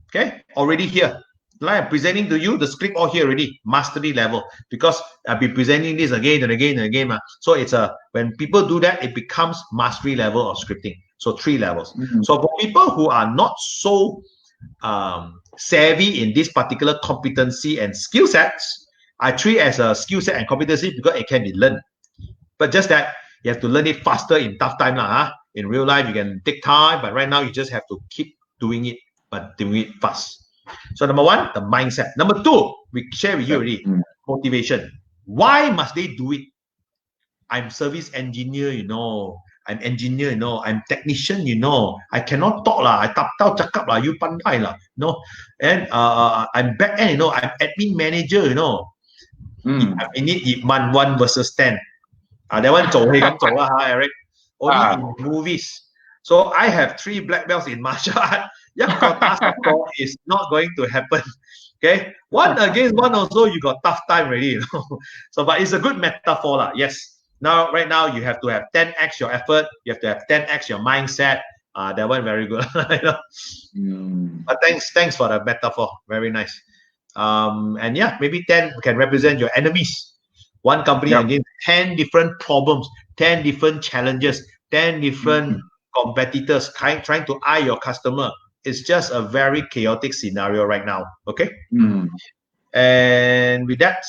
Okay, already here. Like I'm presenting to you, the script all here already, mastery level, because I've been presenting this again and again and again. So it's when people do that, it becomes mastery level of scripting. So 3 levels. So for people who are not so savvy in this particular competency and skill sets, I treat as a skill set and competency because it can be learned. But just that you have to learn it faster in tough time. In real life, you can take time, but right now you just have to keep doing it, but doing it fast. So number 1, the mindset. Number 2, we share with you already, motivation. Why must they do it? I'm service engineer, I'm engineer, I'm technician, I cannot talk lah. I tap tau cakap lah, you pandai lah, And I'm back end, I'm admin manager, I need it 1 versus 10. That one 走黑咁做啦, Eric. Only in movies. So I have 3 black belts in martial art. Is not going to happen. Okay, 1 against 1 also, you got tough time already. So, but it's a good metaphor lah. Yes. Now, right now, you have to have 10x your effort. You have to have 10x your mindset. That one very good. But thanks for the metaphor. Very nice. And yeah, maybe 10 can represent your enemies. 1 company against 10 different problems, 10 different challenges, 10 different competitors trying to eye your customer. It's just a very chaotic scenario right now. Okay. And with that,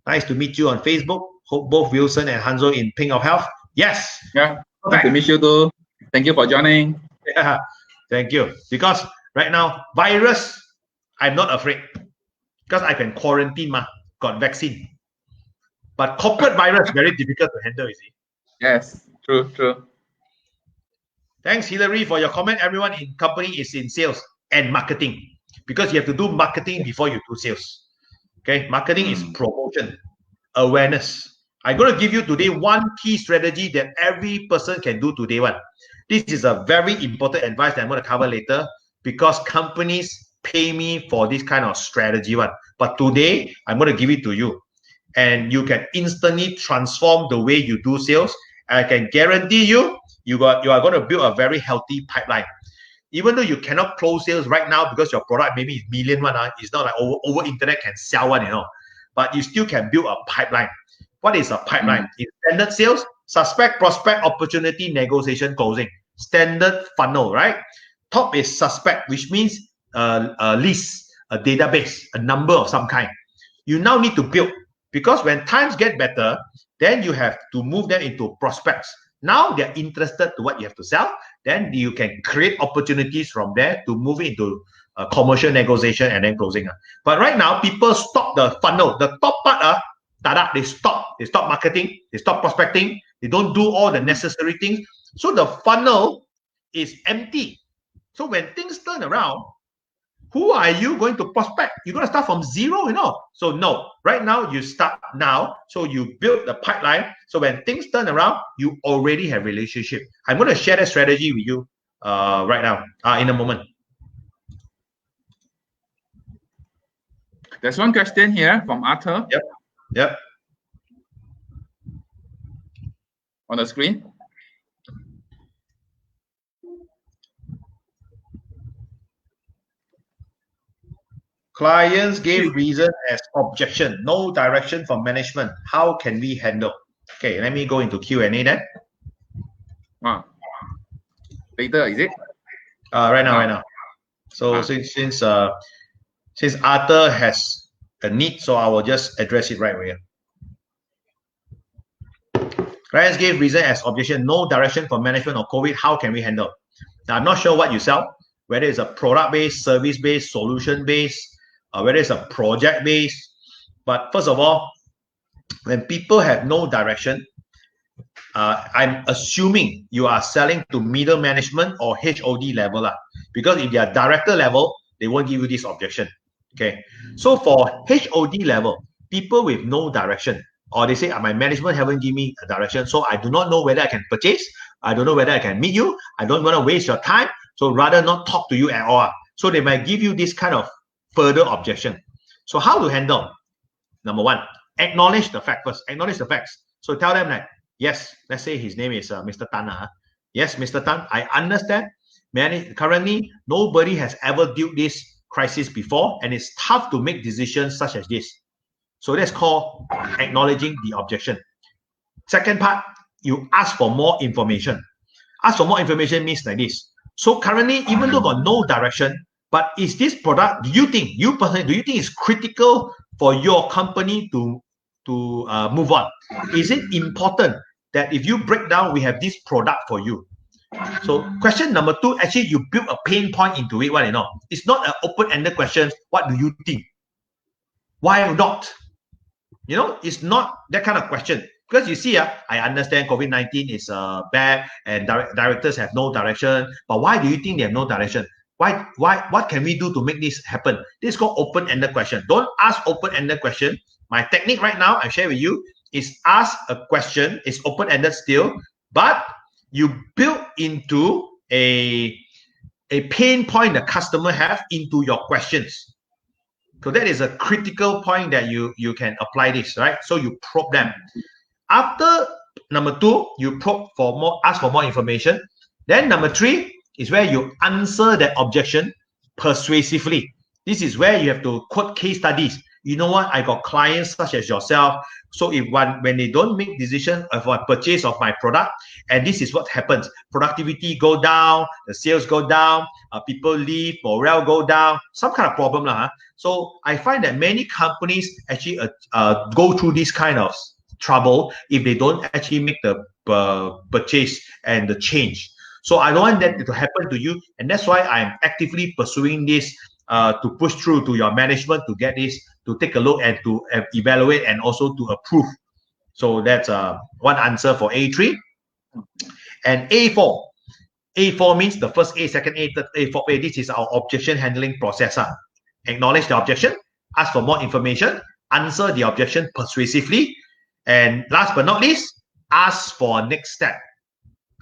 nice to meet you on Facebook. Hope both Wilson and Hanzo in pink of health. Yes. Yeah. Nice to meet you too. Thank you for joining. Yeah. Thank you. Because right now, virus, I'm not afraid. Because I can quarantine, got vaccine. But corporate virus, very difficult to handle, you see. Yes. True. Thanks, Hillary, for your comment. Everyone in company is in sales and marketing, because you have to do marketing before you do sales. Okay, marketing is promotion, awareness. I'm going to give you today 1 key strategy that every person can do today. This is a very important advice that I'm going to cover later, because companies pay me for this kind of strategy. But today, I'm going to give it to you. And you can instantly transform the way you do sales. And I can guarantee you, you are going to build a very healthy pipeline. Even though you cannot close sales right now because your product maybe is million it's not like over internet can sell but you still can build a pipeline. What is a pipeline? It's standard sales, suspect, prospect, opportunity, negotiation, closing. Standard funnel, right? Top is suspect, which means a list, a database, a number of some kind. You now need to build, because when times get better, then you have to move them into prospects. Now they're interested to what you have to sell. Then you can create opportunities from there to move into commercial negotiation and then closing. But right now, people stop the funnel. The top part, they stop. They stop marketing. They stop prospecting. They don't do all the necessary things. So the funnel is empty. So when things turn around, who are you going to prospect? You're going to start from 0, So no, right now you start now. So you build the pipeline. So when things turn around, you already have relationship. I'm going to share that strategy with you right now, in a moment. There's one question here from Arthur. Yep. On the screen. Clients gave reason as objection, no direction from management. How can we handle? Okay, let me go into Q&A then. Later, is it? Right now. So since Arthur has a need, so I will just address it right here. Clients gave reason as objection, no direction for management of COVID. How can we handle? Now, I'm not sure what you sell, whether it's a product-based, service-based, solution-based, whether it's a project-based. But first of all, when people have no direction, I'm assuming you are selling to middle management or HOD level. Because if they are director level, they won't give you this objection. Okay. So for HOD level, people with no direction, or they say, my management haven't given me a direction, so I do not know whether I can purchase. I don't know whether I can meet you. I don't want to waste your time. So rather not talk to you at all. So they might give you this kind of further objection. So how to handle? Number one, acknowledge the fact first. Acknowledge the facts. So tell them that, yes, let's say his name is Mr. Tan. Yes, Mr. Tan, I understand. Currently, nobody has ever dealt this crisis before, and it's tough to make decisions such as this. So that's called acknowledging the objection. Second part, you ask for more information. Ask for more information means like this. So currently, even though got no direction, but is this product, do you think it's critical for your company to move on? Is it important that if you break down, we have this product for you? So question number two, actually you build a pain point into it. It's not an open-ended question. What do you think? Why not? It's not that kind of question. Because you see, I understand COVID-19 is bad and directors have no direction. But why do you think they have no direction? What can we do to make this happen? This is called open-ended question. Don't ask open-ended question. My technique right now, I share with you, is ask a question. It's open-ended still, but you build into a pain point the customer have into your questions. So that is a critical point that you can apply this, right? So you probe them. After number two, you probe for more, ask for more information. Then number three is where you answer that objection persuasively. This is where you have to quote case studies. You know what? I got clients such as yourself. So if when they don't make decision for purchase of my product, and this is what happens: productivity go down, the sales go down, people leave, morale go down, some kind of problem So I find that many companies actually go through this kind of trouble if they don't actually make the purchase and the change. So I don't want that to happen to you, and that's why I'm actively pursuing this to push through to your management to get this, to take a look and to evaluate and also to approve. So that's one answer for A3. And A4. A4 means the first A, second A, third A, fourth A. This is our objection handling process. Acknowledge the objection, ask for more information, answer the objection persuasively, and last but not least, ask for next step.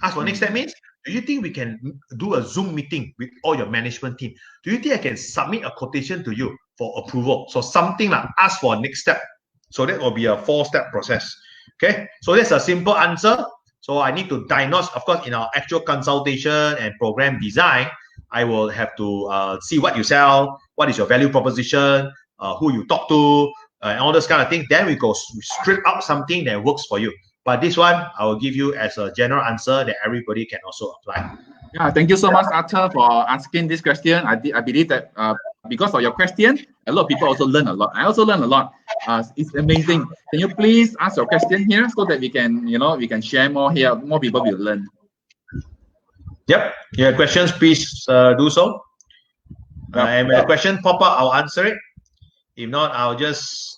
Ask for next step means, do you think we can do a Zoom meeting with all your management team? Do you think I can submit a quotation to you for approval? So something like ask for next step. So that will be a 4-step process. Okay, so that's a simple answer. So I need to diagnose, of course, in our actual consultation and program design, I will have to see what you sell, what is your value proposition, who you talk to, and all those kind of things. Then we go strip out something that works for you. But this one, I will give you as a general answer that everybody can also apply. Yeah, thank you so much, Arthur, for asking this question. I believe that because of your question, a lot of people also learn a lot. I also learn a lot. It's amazing. Can you please ask your question here so that we can, we can share more here. More people will learn. Yep. Your questions, please do so. And when a question pop up, I'll answer it. If not, I'll just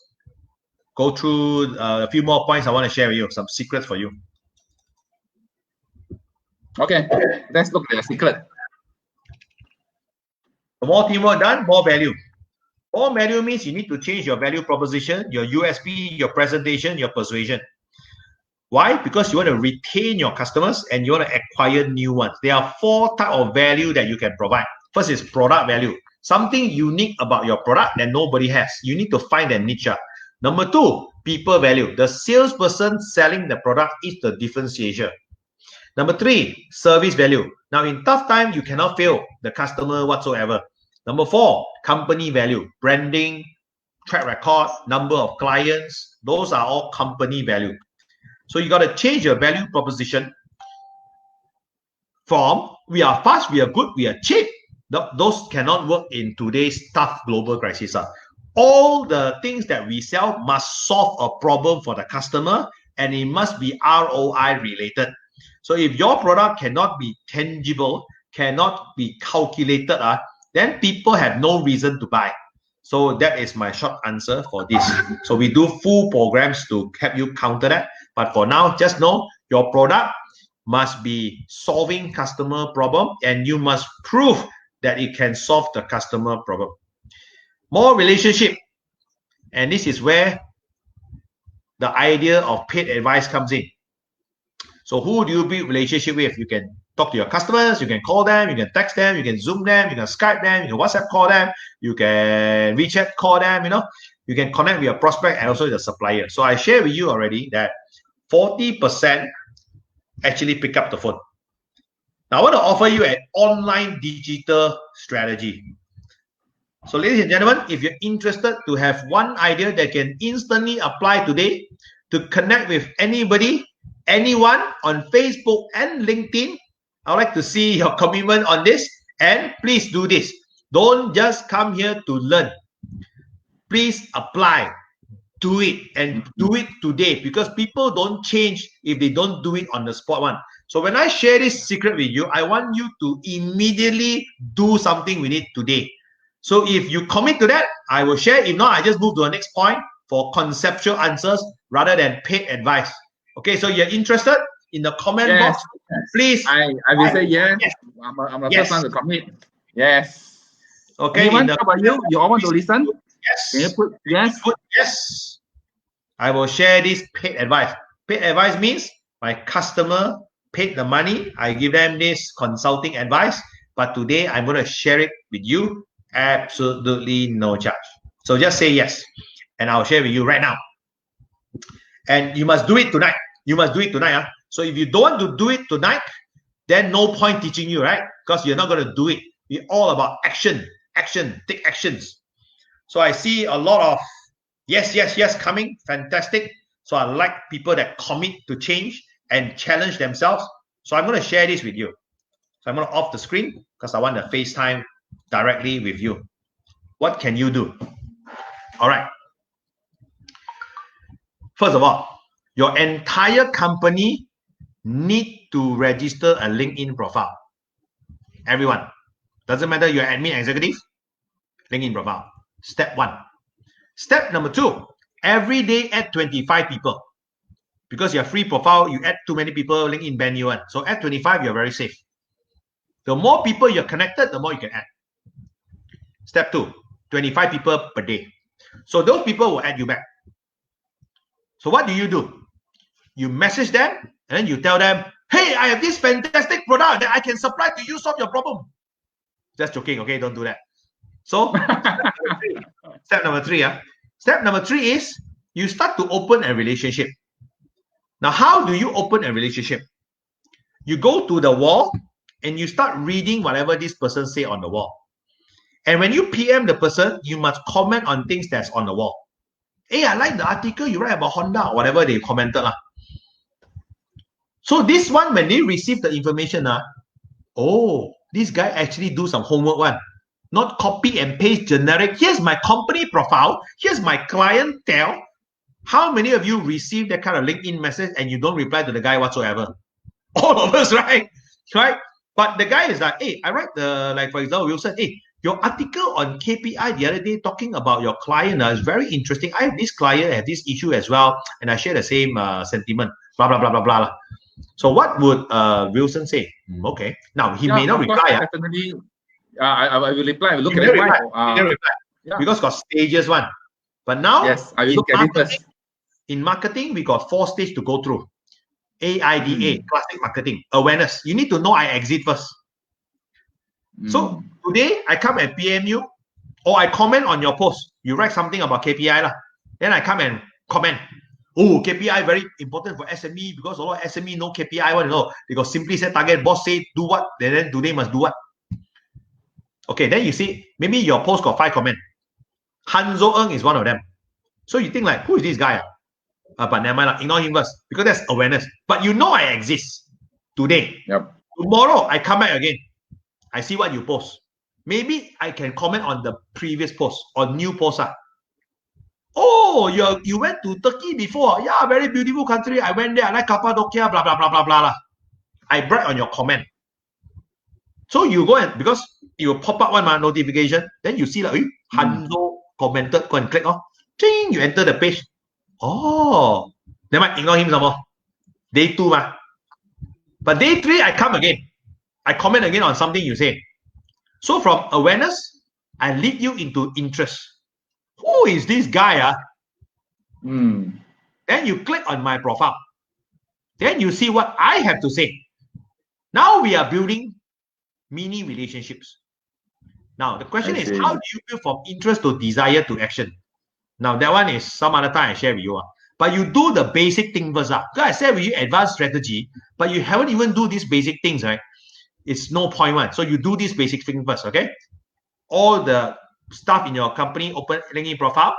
go through a few more points I want to share with you, some secrets for you. Okay, let's look at the secret. The more teamwork done, more value. More value means you need to change your value proposition, your USP, your presentation, your persuasion. Why? Because you want to retain your customers and you want to acquire new ones. There are 4 types of value that you can provide. First is product value. Something unique about your product that nobody has. You need to find a niche. Number 2, people value. The salesperson selling the product is the differentiation. Number 3, service value. Now, in tough time, you cannot fail the customer whatsoever. Number 4, company value, branding, track record, number of clients. Those are all company value. So you got to change your value proposition from we are fast, we are good, we are cheap. Those cannot work in today's tough global crisis. All the things that we sell must solve a problem for the customer, and it must be ROI related. So if your product cannot be tangible, cannot be calculated, then people have no reason to buy. So that is my short answer for this. So we do full programs to help you counter that. But for now, just know your product must be solving customer problem, and you must prove that it can solve the customer problem. More relationship. And this is where the idea of paid advice comes in. So who do you build relationship with? You can talk to your customers, you can call them, you can text them, you can Zoom them, you can Skype them, you can WhatsApp call them, you can WeChat call them, you can connect with your prospect and also the supplier. So I share with you already that 40% actually pick up the phone. Now I want to offer you an online digital strategy. So ladies and gentlemen, if you're interested to have one idea that can instantly apply today to connect with anybody, anyone on Facebook and LinkedIn, I would like to see your commitment on this. And please do this. Don't just come here to learn. Please apply. Do it, and do it today, because people don't change if they don't do it on the spot one. So when I share this secret with you, I want you to immediately do something with it today. So if you commit to that, I will share. If not, I just move to the next point for conceptual answers rather than paid advice. Okay, so you're interested? In the comment box, please. I will say yes. I'm the first one to commit. Yes. Okay. Anyone, how about you? You all want to listen? Yes. Can you put yes? Put yes. I will share this paid advice. Paid advice means my customer paid the money. I give them this consulting advice. But today I'm going to share it with you. Absolutely no charge. So just say yes. And I'll share with you right now. And you must do it tonight. You must do it tonight. So if you don't want to do it tonight, then no point teaching you, right? Because you're not going to do it. It's all about action. Action. Take actions. So I see a lot of yes coming. Fantastic. So I like people that commit to change and challenge themselves. So I'm going to share this with you. So I'm going to off the screen because I want to FaceTime directly with you. What can you do? All right. First of all, your entire company need to register a LinkedIn profile. Everyone. Doesn't matter you're admin executive, LinkedIn profile. Step 1. Step number 2, every day add 25 people. Because your free profile, you add too many people, LinkedIn ban you. So add 25, you're very safe. The more people you're connected, the more you can add. Step 2, 25 people per day. So those people will add you back. So what do? You message them and then you tell them, hey, I have this fantastic product that I can supply to you, solve your problem. Just joking, okay? Don't do that. So step number 3. Step number 3 is you start to open a relationship. Now, how do you open a relationship? You go to the wall and you start reading whatever this person say on the wall. And when you PM the person, you must comment on things that's on the wall. Hey, I like the article you write about Honda or whatever they commented. So this one, when they receive the information, oh, this guy actually do some homework one. Not copy and paste generic. Here's my company profile. Here's my clientele. How many of you receive that kind of LinkedIn message and you don't reply to the guy whatsoever? All of us, right? Right? But the guy is like, hey, I write like for example, Wilson, hey, your article on KPI the other day talking about your client is very interesting. I have this client, I have this issue as well, and I share the same sentiment, blah, blah, blah, blah, blah. So what would Wilson say? Okay. Now, he may not reply. Definitely. I will reply. I will look at it. Because got stages one. But now, yes, I will look at it first. In marketing, we got 4 stages to go through. AIDA, classic marketing, awareness. You need to know I exit first. So today, I come and PM you, or I comment on your post. You write something about KPI. Then I come and comment. Oh, KPI very important for SME because a lot of SME know KPI. They got simply set target, boss say do what, then today must do what. Okay, then you see, maybe your post got 5 comments. Hanzo Ng is one of them. So you think like, who is this guy? But never mind, ignore him first, because that's awareness. But you know I exist today. Yep. Tomorrow, I come back again. I see what you post. Maybe I can comment on the previous post or new post. Oh, you went to Turkey before. Yeah, very beautiful country. I went there. I like Cappadocia, blah, blah, blah, blah, blah. I brag on your comment. So you go and, because you will pop up one notification, then you see like, Hanzo commented, go and click. Ching, you enter the page. Oh, never mind, ignore him some more. Day 2, but day 3, I come again. I comment again on something you say. So from awareness, I lead you into interest. Who is this guy? Then you click on my profile. Then you see what I have to say. Now we are building mini relationships. Now the question is, how do you build from interest to desire to action? Now that one is some other time I share with you. But you do the basic thing first. Because I said with you advanced strategy, but you haven't even do these basic things, right? It's no point one. So you do this basic thing first, okay? All the stuff in your company, open LinkedIn profile.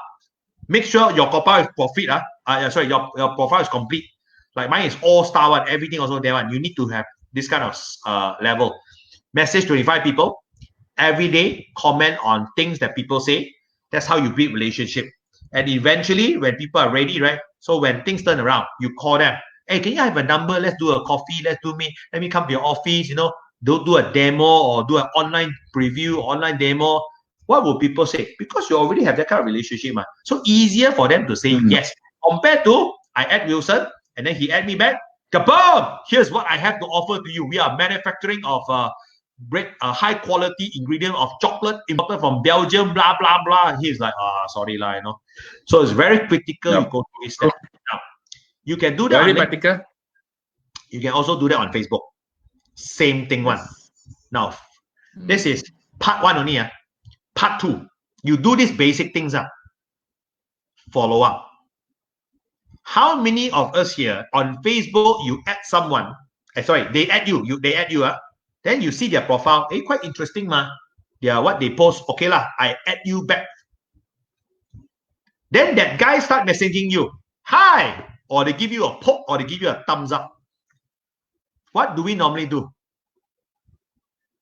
Make sure your profile is your profile is complete. Like mine is all-star one, everything also there one. You need to have this kind of level. Message 25 people. Every day, comment on things that people say. That's how you build relationship. And eventually, when people are ready, right? So when things turn around, you call them. Hey, can you have a number? Let's do a coffee. Let me come to your office, do a demo or do an online preview, online demo. What will people say? Because you already have that kind of relationship. So easier for them to say yes. Compared to, I add Wilson and then he add me back. Kaboom! Here's what I have to offer to you. We are manufacturing of high quality ingredient of chocolate imported from Belgium, blah, blah, blah. He's like, sorry, So it's very critical. You go through this step. Now, you can do that. Very practical. You can also do that on Facebook. Same thing one. Now, this is part 1 only. Part 2, you do these basic things. Follow up. How many of us here on Facebook, you add someone, they add you, then you see their profile, quite interesting, what they post, okay lah, I add you back. Then that guy start messaging you, hi, or they give you a poke, or they give you a thumbs up. What do we normally do?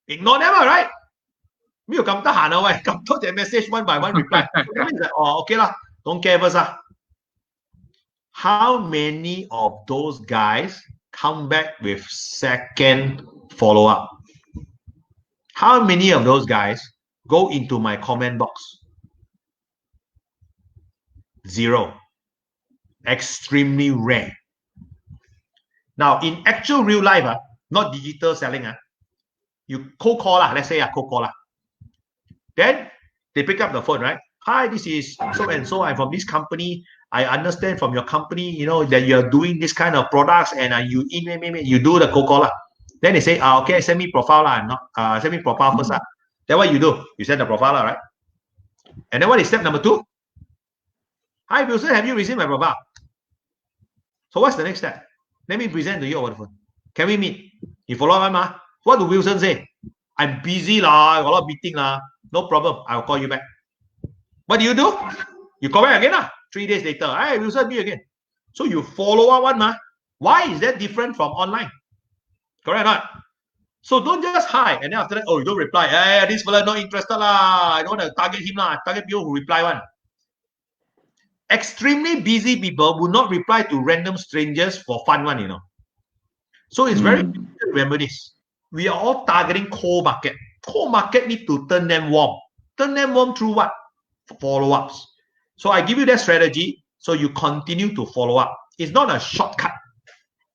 Ignore them, right? 沒有咁得閒啊喂，咁多隻 message one by one reply， okay lah, don't care first How many of those guys come back with second follow-up? How many of those guys go into my comment box? 0. Extremely rare. Now, in actual real life, not digital selling, you cold call, let's say cold call. Then they pick up the phone, right? Hi, this is so and so. I'm from this company. I understand from your company, that you're doing this kind of products, and you do the cold call. Then they say, okay, send me profile send me profile first. Then what you do? You send the profile, right? And then what is step number 2? Hi, Wilson, have you received my profile? So what's the next step? Let me present to you over the phone. Can we meet? You follow up, What do Wilson say? I'm busy I got a lot of meeting No problem. I'll call you back. What do? You call back again 3 days later. Hey, Wilson, me again. So you follow up one Why is that different from online? Correct or not? So don't just hi and then after that, you don't reply. Hey, this fella not interested I don't want to target him Target people who reply one. Extremely busy people will not reply to random strangers for fun one. So it's very important to remember this. We are all targeting cold market. Cold market need to turn them warm. Turn them warm through what? Follow-ups. So I give you that strategy. So you continue to follow up. It's not a shortcut.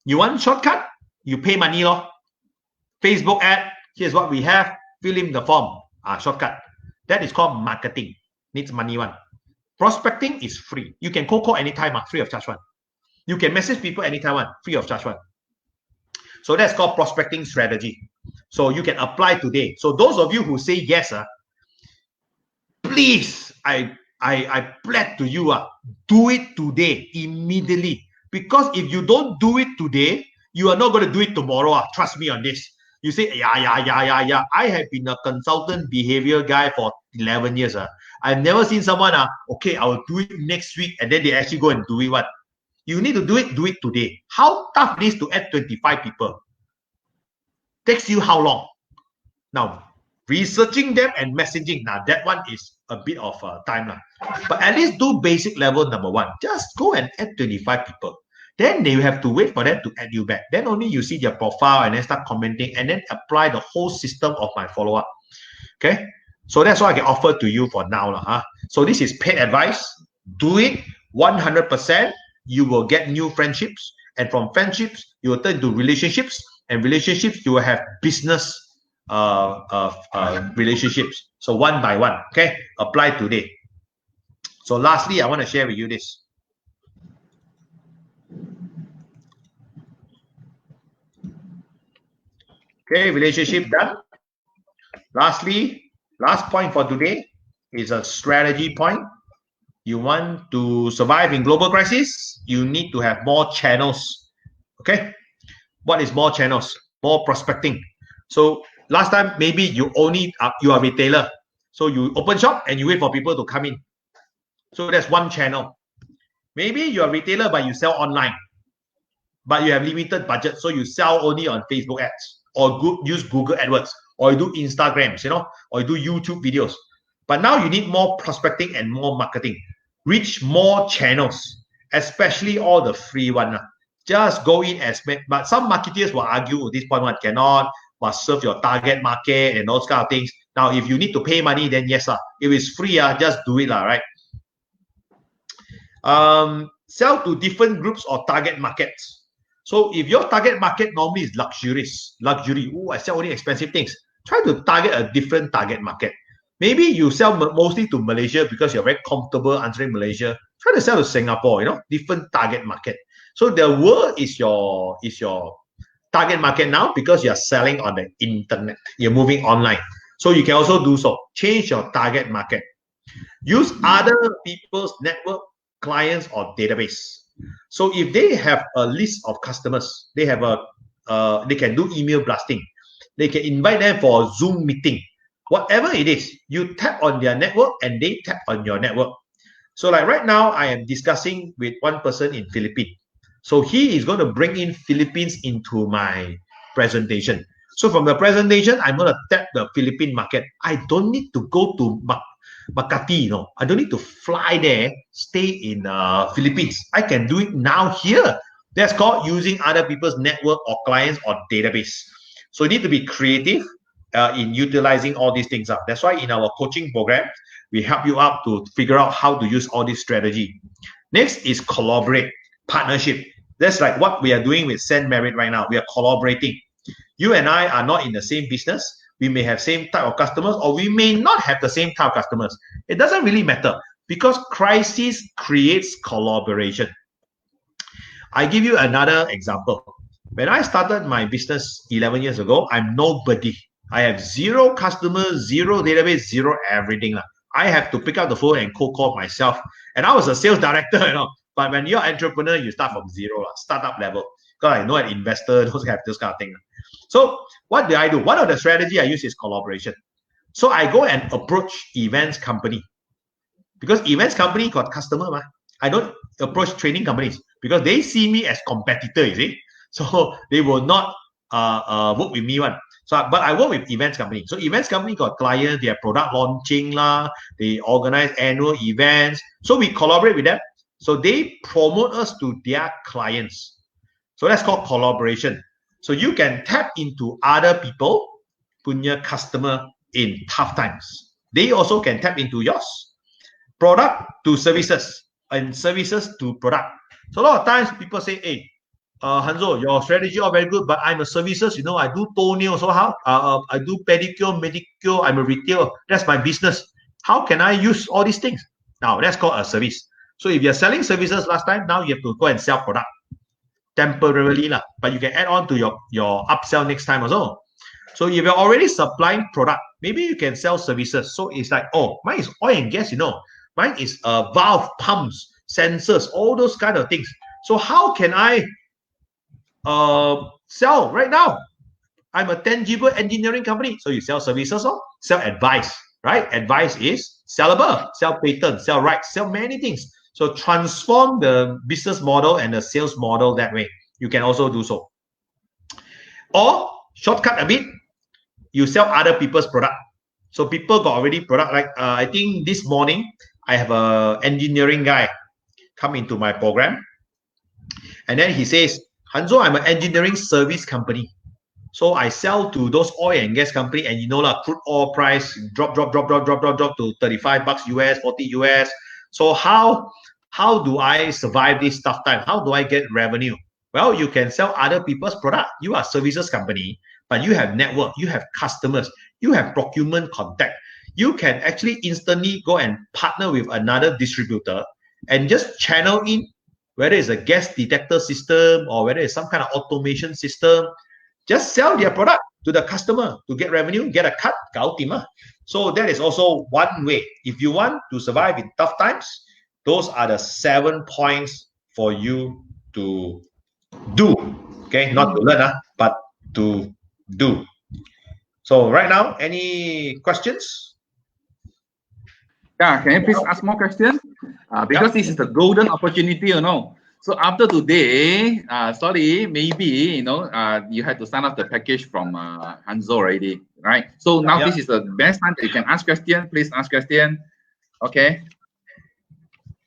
You want shortcut? You pay money. Facebook ad. Here's what we have. Fill in the form. Shortcut. That is called marketing. Needs money one. Prospecting is free. You can cold call anytime. Free of charge one. You can message people anytime one. Free of charge one. So that's called prospecting strategy. So you can apply today. So those of you who say yes, please, I pledge to you, do it today, immediately. Because if you don't do it today, you are not going to do it tomorrow. Trust me on this. You say, yeah. I have been a consultant behavior guy for 11 years. I've never seen someone, okay, I'll do it next week, and then they actually go and do it. What? You need to do it today. How tough it is to add 25 people? Takes you how long? Now, researching them and messaging, now that one is a bit of time. But at least do basic level number one. Just go and add 25 people. Then they have to wait for them to add you back. Then only you see their profile and then start commenting and then apply the whole system of my follow-up. Okay? So that's what I can offer to you for now. So this is paid advice. Do it 100%. You will get new friendships. And from friendships, you will turn to relationships. And relationships, you will have business relationships. So one by one. Okay? Apply today. So lastly, I want to share with you this. Okay, relationship done. Lastly, last point for today is a strategy point. You want to survive in global crisis, you need to have more channels. Okay, what is more channels? More prospecting. So last time, maybe you only you are a retailer, so you open shop and you wait for people to come in. So that's one channel. Maybe you're a retailer but you sell online, but you have limited budget, so you sell only on Facebook ads or use Google AdWords, or you do Instagrams, or you do YouTube videos. But now you need more prospecting and more marketing. Reach more channels, especially all the free one. Just go in as many. But some marketers will argue at this point one cannot, must serve your target market and those kind of things. Now, if you need to pay money, then yes, if it's free, just do it, right? Sell to different groups or target markets. So if your target market normally is luxury, I sell only expensive things. Try to target a different target market. Maybe you sell mostly to Malaysia because you're very comfortable answering Malaysia. Try to sell to Singapore, different target market. So the world is your target market now because you're selling on the internet. You're moving online. So you can also do so. Change your target market. Use other people's network, clients, or database. So if they have a list of customers, they have they can do email blasting. They can invite them for a Zoom meeting. Whatever it is, you tap on their network and they tap on your network. So like right now, I am discussing with one person in Philippines. So he is going to bring in Philippines into my presentation. So from the presentation, I'm going to tap the Philippine market. I don't need to go to Makati, I don't need to fly there, stay in Philippines. I can do it now here. That's called using other people's network or clients or database. So you need to be creative in utilizing all these things up. That's why in our coaching program, we help you out to figure out how to use all this strategy. Next is collaborate, partnership. That's like what we are doing with SandMerit right now. We are collaborating. You and I are not in the same business. We may have same type of customers, or we may not have the same type of customers. It doesn't really matter because crisis creates collaboration. I give you another example. When I started my business 11 years ago, I'm nobody. I have zero customers, zero database, zero everything. I have to pick up the phone and cold call myself. And I was a sales director, But when you're an entrepreneur, you start from zero, startup level. Because I know an investor, those have this kind of thing. So what do I do? One of the strategy I use is collaboration. So I go and approach events company. Because events company got customer. I don't approach training companies because they see me as competitor, you see. So they will not work with me one. So, but I work with events company. So events company got clients, they have product launching, they organize annual events. So we collaborate with them. So they promote us to their clients. So that's called collaboration. So you can tap into other people punya customer in tough times. They also can tap into yours. Product to services and services to product. So a lot of times people say, hey, Hanzo, your strategy are very good, but I'm a services, I do toenails. So how? I do pedicure, manicure. I'm a retailer. That's my business. How can I use all these things? Now, that's called a service. So if you're selling services last time, now you have to go and sell product temporarily, but you can add on to your upsell next time also. So if you're already supplying product, maybe you can sell services. So it's like, oh, mine is oil and gas, Mine is valve, pumps, sensors, all those kind of things. So how can I sell right now? I'm a tangible engineering company. So you sell services or sell advice, right? Advice is sellable, sell patent, sell rights, sell many things. So transform the business model and the sales model that way. You can also do so. Or shortcut a bit, you sell other people's product. So people got already product, like I think this morning, I have a engineering guy come into my program. And then he says, Hanzo, I'm an engineering service company. So I sell to those oil and gas company, and you know lah, crude oil price drop to 35 bucks US, 40 US. So how do I survive this tough time? How do I get revenue? Well, you can sell other people's product. You are services company, but you have network, you have customers, you have procurement contact. You can actually instantly go and partner with another distributor and just channel in, whether it's a gas detector system or whether it's some kind of automation system. Just sell their product to the customer to get revenue, get a cut, ultima. So that is also one way. If you want to survive in tough times, those are the 7 points for you to do. Okay, not to learn, but to do. So right now, any questions? Yeah, can you please ask more questions? Because this is the golden opportunity, you know. So after today, sorry, maybe, you know, you had to sign up the package from Hanzo already, right? So now this is the best time that you can ask question. Please ask question. Okay.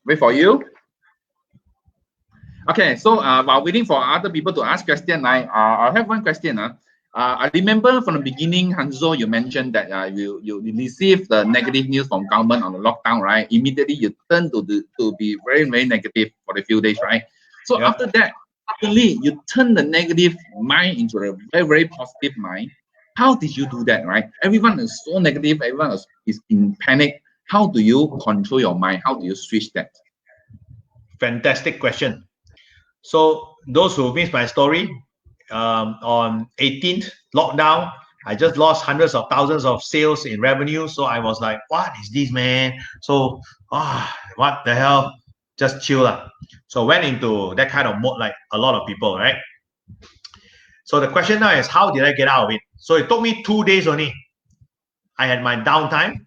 Wait for you. Okay, so while waiting for other people to ask question, I have one question. I remember from the beginning, Hanzo, you mentioned that you received the negative news from government on the lockdown, right? Immediately you turn to be very, very negative for a few days, right? So after that, suddenly you turn the negative mind into a very, very positive mind. How did you do that, right? Everyone is so negative, everyone is in panic. How do you control your mind? How do you switch that? Fantastic question. So those who missed my story, on 18th lockdown, I just lost hundreds of thousands of sales in revenue. So I was like, what is this, man? So what the hell? Just chill lah. So went into that kind of mode like a lot of people, right? So the question now is, how did I get out of it? So it took me 2 days only. I had my downtime,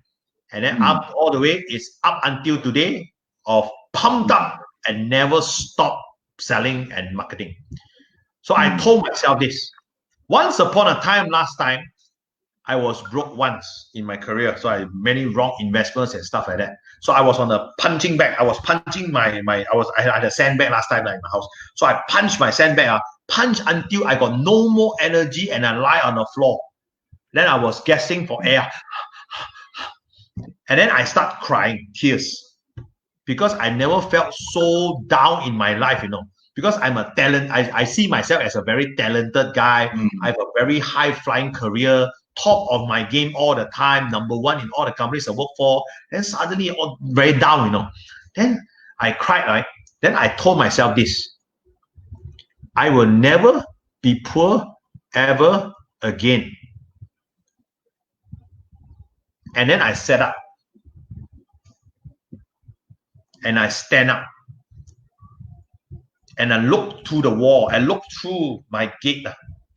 and then up all the way, it's up until today of pumped up and never stop selling and marketing. So I told myself this. Once upon a time, last time, I was broke once in my career. So I had many wrong investments and stuff like that. So I was on a punching bag. I was punching I had a sandbag last time in my house. So I punched my sandbag, punch until I got no more energy and I lie on the floor. Then I was gasping for air. And then I start crying, tears. Because I never felt so down in my life, you know. Because I'm a talent, I see myself as a very talented guy. I have a very high flying career, top of my game all the time, number one in all the companies I work for. Then suddenly all very down, you know. Then I cried, right? Then I told myself this: I will never be poor ever again. And then I sat up and I stand up. And I looked through the wall. I looked through my gate.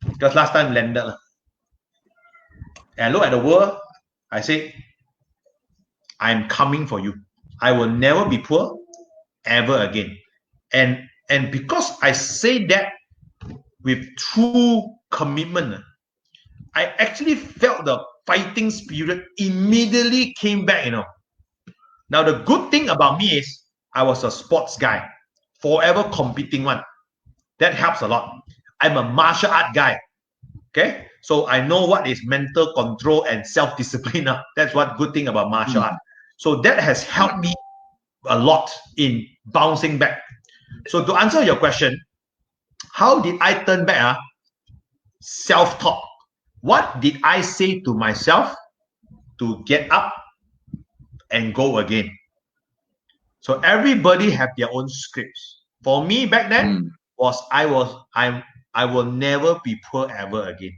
Because last time landed. And I look at the world. I say, I'm coming for you. I will never be poor ever again. And because I say that with true commitment, I actually felt the fighting spirit immediately came back, you know. Now, the good thing about me is I was a sports guy. Forever competing one. That helps a lot. I'm a martial art guy. Okay? So I know what is mental control and self-discipline. That's what good thing about martial art. So that has helped me a lot in bouncing back. So to answer your question, how did I turn back? Self-talk. What did I say to myself to get up and go again? So everybody have their own scripts. For me back then I will never be poor ever again.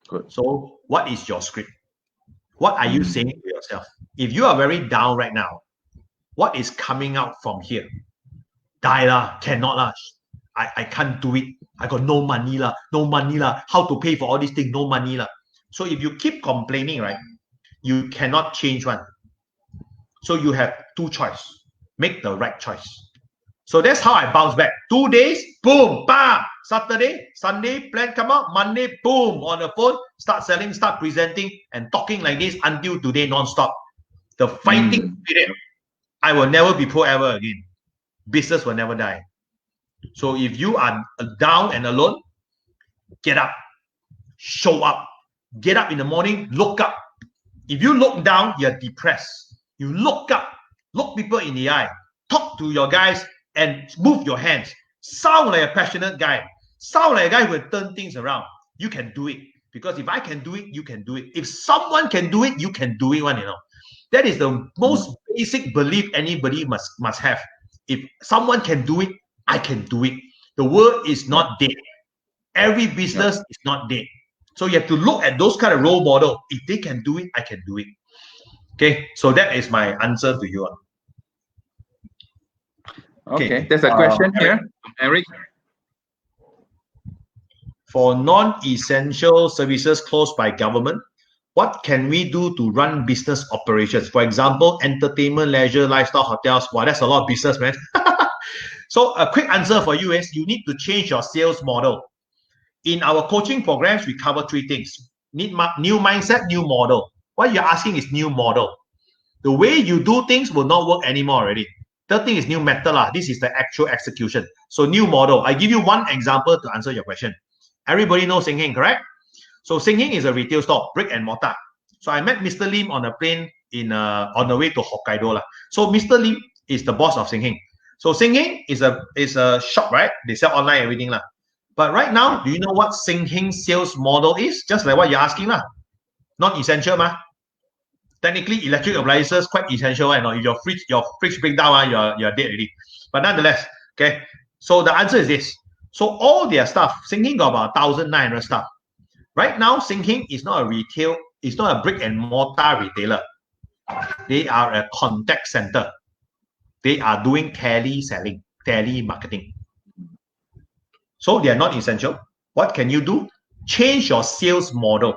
Good. So what is your script? What are you saying to yourself? If you are very down right now, what is coming out from here? Die lah, cannot lah. I can't do it. I got no money lah, no money lah. How to pay for all these things? No money lah. So if you keep complaining, right, you cannot change one. So you have two choices. Make the right choice. So that's how I bounce back. 2 days, boom, bam. Saturday, Sunday, plan come out. Monday, boom, on the phone, start selling, start presenting, and talking like this until today, non-stop. The fighting spirit, I will never be poor ever again. Business will never die. So if you are down and alone, get up, show up, get up in the morning, look up. If you look down, you're depressed. You look up, look people in the eye, talk to your guys and move your hands. Sound like a passionate guy. Sound like a guy who will turn things around. You can do it. Because if I can do it, you can do it. If someone can do it, you can do it one, you know. That is the most basic belief anybody must have. If someone can do it, I can do it. The world is not dead. Every business is not dead. So you have to look at those kind of role model. If they can do it, I can do it. Okay, so that is my answer to you. Okay, there's a question here, Eric. For non-essential services closed by government, what can we do to run business operations? For example, entertainment, leisure, lifestyle, hotels. Wow, that's a lot of business, man. So a quick answer for you is you need to change your sales model. In our coaching programs, we cover 3 things. New mindset, new model. What you're asking is new model. The way you do things will not work anymore already. Third thing is new method. This is the actual execution. So new model. I give you one example to answer your question. Everybody knows Sing Hing, correct? So Sing Hing is a retail store, brick and mortar. So I met Mr. Lim on a plane on the way to Hokkaido. So Mr. Lim is the boss of Sing Hing. So Sing Hing is a shop, right? They sell online everything. But right now, do you know what Sing Hing's sales model is? Just like what you're asking. Not essential. Technically, electric appliances quite essential. If your fridge break down, you're dead already. But nonetheless, okay. So the answer is this. So all their stuff, Sing Hing got about 1,900 stuff. Right now, Sing Hing is not a retail, it's not a brick and mortar retailer. They are a contact center. They are doing tele-selling, tele-marketing. So they are not essential. What can you do? Change your sales model.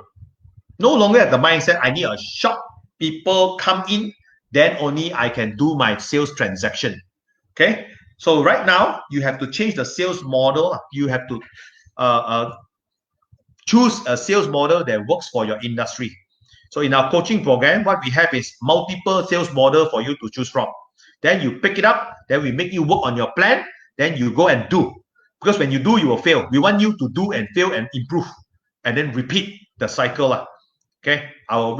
No longer have the mindset, I need a shop, people come in, then only I can do my sales transaction. Okay? So right now, you have to change the sales model. You have to choose a sales model that works for your industry. So in our coaching program, what we have is multiple sales model for you to choose from. Then you pick it up, then we make you work on your plan, then you go and do. Because when you do, you will fail. We want you to do and fail and improve, and then repeat the cycle. Okay, our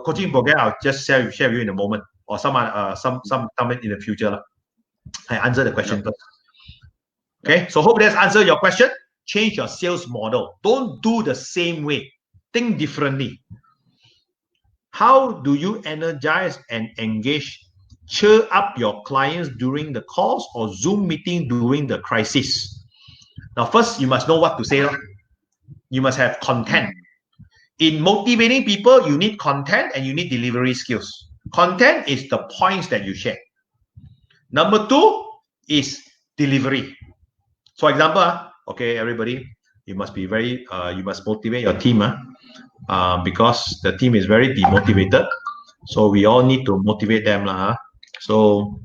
coaching program, I'll just share with you in a moment, or some in the future. I answer the question first. Okay, so hope that's answered your question. Change your sales model. Don't do the same way. Think differently. How do you energize and engage, cheer up your clients during the calls or Zoom meeting during the crisis? Now, first, you must know what to say. You must have content. In motivating people, you need content and you need delivery skills. Content is the points that you share. Number 2 is delivery. For example, okay, everybody, you must be you must motivate your team because the team is very demotivated. So we all need to motivate them. So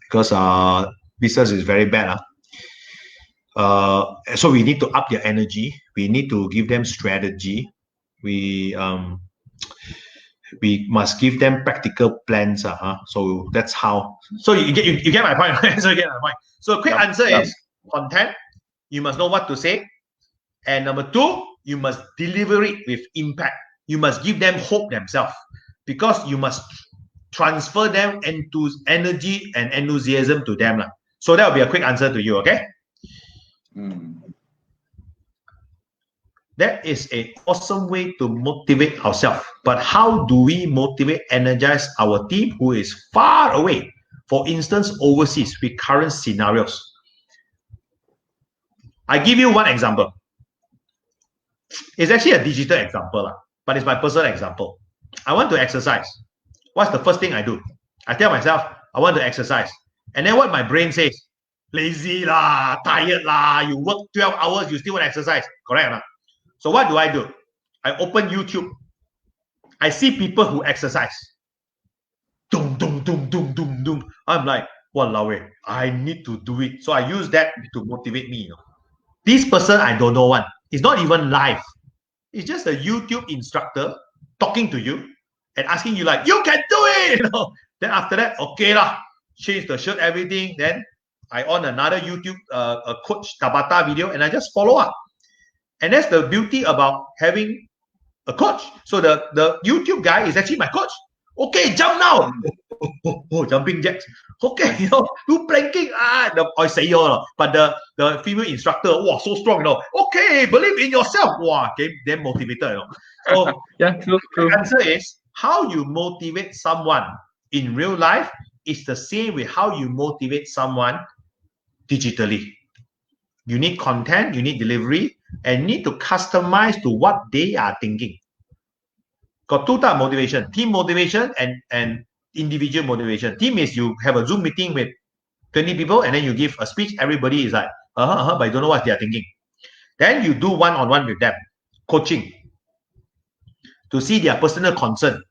because business is very bad. So we need to up their energy. We need to give them strategy. We must give them practical plans. So that's how. So you get my point, right? So you get my point. So quick answer is content. You must know what to say. And number 2, you must deliver it with impact. You must give them hope themselves, because you must transfer them into energy and enthusiasm to them. So that will be a quick answer to you, okay? That is an awesome way to motivate ourselves. But how do we motivate, energize our team who is far away? For instance, overseas with current scenarios. I give you one example. It's actually a digital example, but it's my personal example. I want to exercise. What's the first thing I do? I tell myself, I want to exercise. And then what my brain says, lazy lah, tired lah, you work 12 hours, you still want to exercise. Correct or not? So what do? I open YouTube. I see people who exercise. Doom, doom, doom, doom, doom, doom. I'm like, walao, I need to do it. So I use that to motivate me. This person I don't know one. It's not even live. It's just a YouTube instructor talking to you and asking you like, you can do it. Then after that, okay lah, change the shirt, everything. Then I on another YouTube a coach Tabata video and I just follow up. And that's the beauty about having a coach. So the YouTube guy is actually my coach. Okay, jump now. Jumping jacks. Okay, do planking. I say but the female instructor, so strong, Okay, believe in yourself. Okay, then motivated, So yeah, true. The answer is how you motivate someone in real life is the same with how you motivate someone digitally. You need content, you need delivery, and need to customize to what they are thinking. Got two types of motivation: team motivation and individual motivation. Team is you have a Zoom meeting with 20 people and then you give a speech. Everybody is like, but you don't know what they are thinking. Then you do one-on-one with them, coaching, to see their personal concern.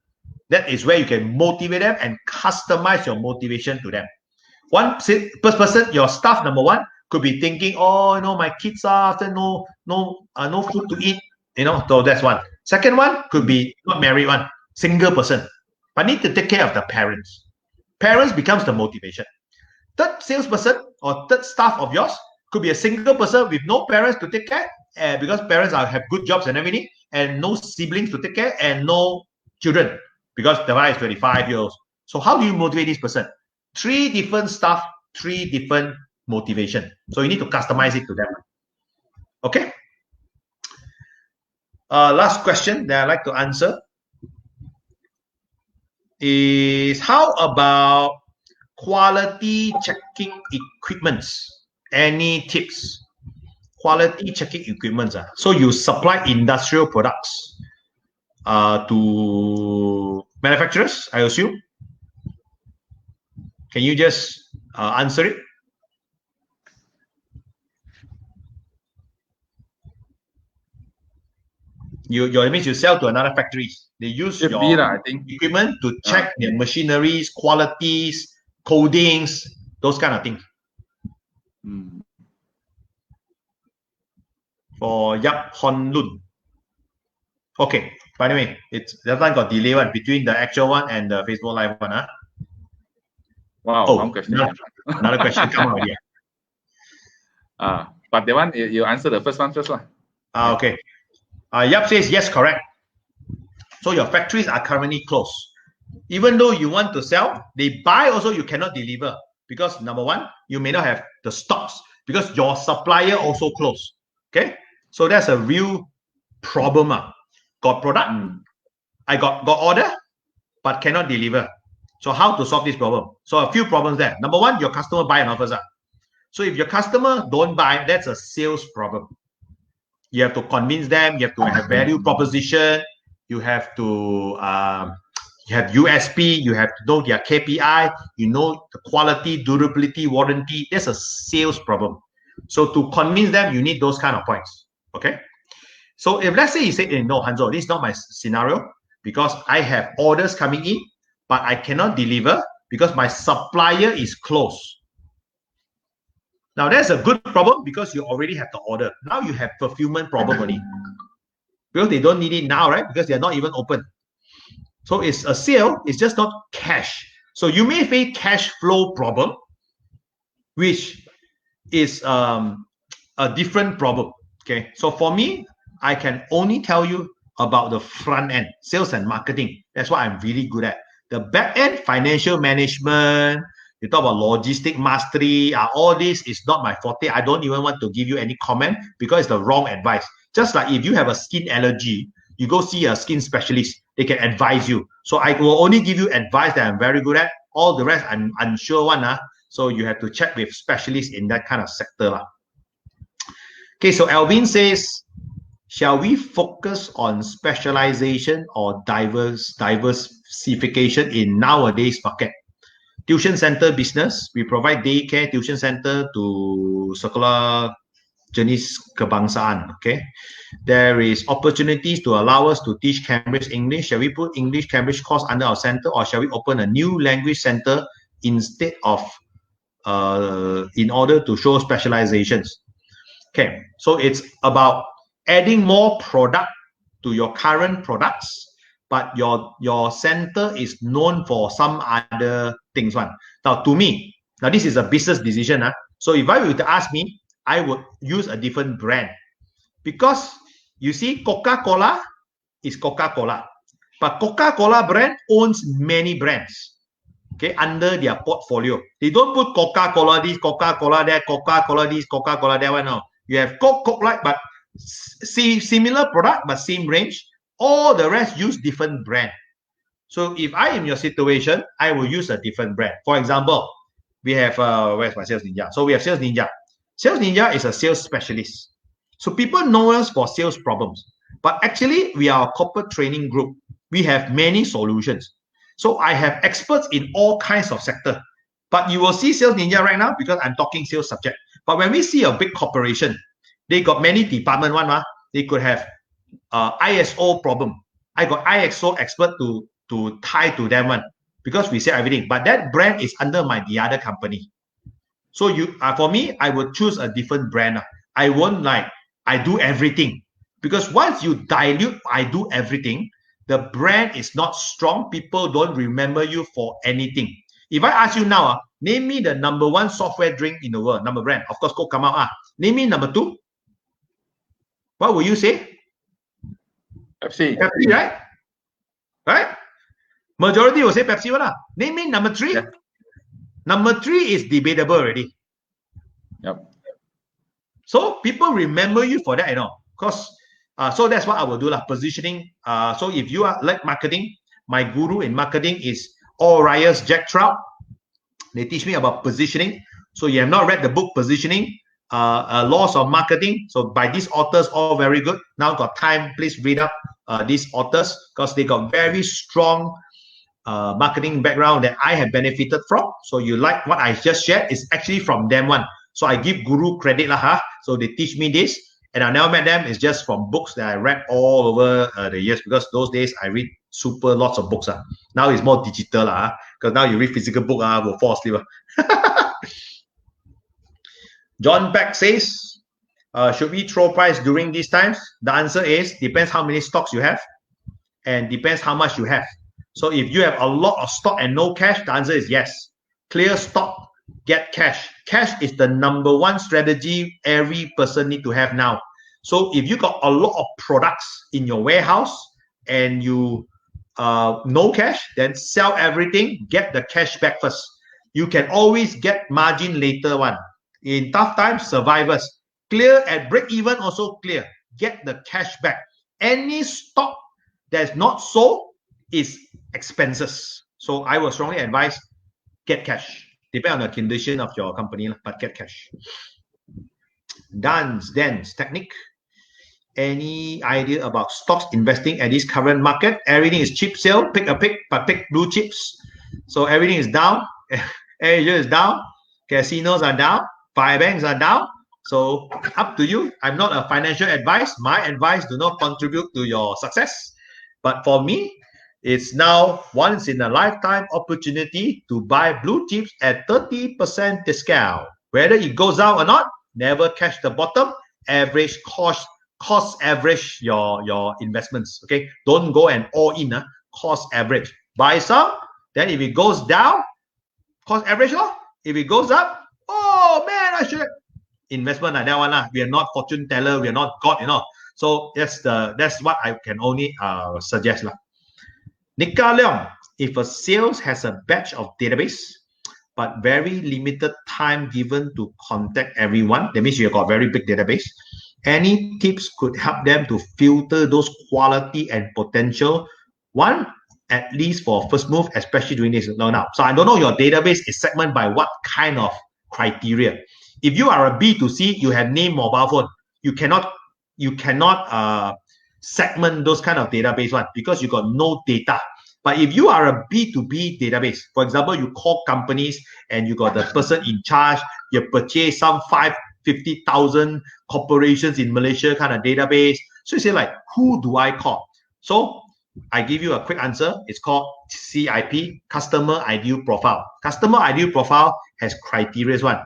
That is where you can motivate them and customize your motivation to them. One person, your staff number one, could be thinking, my kids are after no food to eat. So that's one. Second one could be not married one, single person, but need to take care of the parents. Parents becomes the motivation. Third salesperson or third staff of yours could be a single person with no parents to take care, because parents have good jobs and everything, and no siblings to take care, and no children because the guy is 25 years old. So how do you motivate this person? 3 different staff, 3 different motivation. So you need to customize it to them. Okay. Last question that I'd like to answer is, how about quality checking equipments? Any tips? Quality checking equipments. So you supply industrial products to manufacturers, I assume. Can you just answer it? It means you sell to another factories. They use your equipment to check their machineries, qualities, codings, those kind of things. For Yap Hon Lun. Okay. By the way, that one got delay one between the actual one and the Facebook Live one. Wow. Question. Another question come out here. But the one you answer the first one first one. Okay. Yap says yes, correct. So your factories are currently closed. Even though you want to sell, they buy also, you cannot deliver because number one, you may not have the stocks because your supplier also closed. Okay, so that's a real problem. Got product, I got order, but cannot deliver. So how to solve this problem? So a few problems there. Number one, your customer buy and offers. So if your customer don't buy, that's a sales problem. You have to convince them. You have to have value proposition. You have to you have USP. You have to know their KPI. You know the quality, durability, warranty. That's a sales problem. So to convince them, you need those kind of points. Okay. So if let's say you say, no, Hanzo, this is not my scenario because I have orders coming in, but I cannot deliver because my supplier is closed. Now that's a good problem because you already have the order. Now you have fulfillment problem only because they don't need it now, right? Because they're not even open. So it's a sale. It's just not cash. So you may face cash flow problem, which is a different problem. Okay. So for me, I can only tell you about the front end, sales and marketing. That's what I'm really good at. The back end, financial management, you talk about logistic mastery, all this is not my forte. I don't even want to give you any comment because it's the wrong advice. Just like if you have a skin allergy, you go see a skin specialist. They can advise you. So I will only give you advice that I'm very good at. All the rest, I'm unsure one. So you have to check with specialists in that kind of sector. Okay, so Alvin says, shall we focus on specialization or diversification in nowadays market? tuition center business. We provide daycare tuition center to sekolah jenis kebangsaan. Okay, there is opportunities to allow us to teach Cambridge English. Shall we put English Cambridge course under our center, or shall we open a new language center instead of in order to show specializations? Okay, so it's about adding more product to your current products, but your center is known for some other things. Now, to me, now this is a business decision. So if I were to ask me, I would use a different brand, because you see, Coca-Cola is Coca-Cola, but Coca-Cola brand owns many brands, okay, under their portfolio. They don't put Coca-Cola this, Coca-Cola there, Coca-Cola this, Coca-Cola that one. No, you have Coke Light, but similar product, but same range. All the rest use different brand. So if I am your situation, I will use a different brand. For example, we have where's my Sales Ninja? So we have Sales Ninja. Sales Ninja is a sales specialist. So people know us for sales problems, but actually we are a corporate training group. We have many solutions. So I have experts in all kinds of sector. But you will see Sales Ninja right now because I'm talking sales subject. But when we see a big corporation, they got many department one. They could have ISO problem. I got ISO expert to tie to them one, because we sell everything. But that brand is under the other company. So you for me, I would choose a different brand. I won't like I do everything, because once you dilute I do everything, the brand is not strong. People don't remember you for anything. If I ask you now, name me the #1 software drink in the world, number brand. Of course, Coke come out. Name me #2. What will you say? Pepsi. Pepsi, right? Right? Majority will say Pepsi. Name me #3. Yeah. #3 is debatable already. Yep. So people remember you for that, because so that's what I will do, positioning. So if you are like marketing, my guru in marketing is All Riot's Jack Trout. They teach me about positioning. So you have not read the book Positioning, Laws of Marketing. So by these authors, all very good. Now got time, please read up these authors, because they got very strong marketing background that I have benefited from. So you like what I just shared is actually from them one. So I give guru credit So they teach me this, and I never met them. It's just from books that I read all over the years, because those days I read lots of books. Now it's more digital because now you read physical book will fall asleep. John Beck says, should we throw price during these times? The answer is depends how many stocks you have, and depends how much you have. So if you have a lot of stock and no cash, the answer is yes. Clear stock, get cash. Cash is the #1 strategy every person need to have now. So if you got a lot of products in your warehouse and you no cash, then sell everything, get the cash back first. You can always get margin later one. In tough times, survivors. Clear at break even, also clear. Get the cash back. Any stock that's not sold is expenses. So I will strongly advise get cash. Depend on the condition of your company, but get cash. Dance technique. Any idea about stocks investing at this current market? Everything is cheap sale, pick a pick, but pick blue chips. So everything is down. Asia is down. Casinos are down. Fire banks are down. So up to you. I'm not a financial advice. My advice do not contribute to your success. But for me, it's now once in a lifetime opportunity to buy blue chips at 30% discount. Whether it goes down or not, never catch the bottom. Average cost average your investments. Okay, don't go and all in. Cost average. Buy some. Then if it goes down, cost average. If it goes up, oh man, I should investment like that one. We are not fortune teller. We are not God. So that's what I can only suggest. Nika Leong, if a sales has a batch of database, but very limited time given to contact everyone, that means you got very big database, any tips could help them to filter those quality and potential one, at least for first move, especially during this now. So I don't know your database is segmented by what kind of criteria. If you are a B2C, you have name, mobile phone, you cannot segment those kind of database one because you got no data. But if you are a B2B database, for example, you call companies and you got the person in charge, you purchase some 50,000 corporations in Malaysia kind of database. So you say like, who do I call? So I give you a quick answer. It's called CIP, Customer Ideal Profile. Customer Ideal Profile has criteria. One,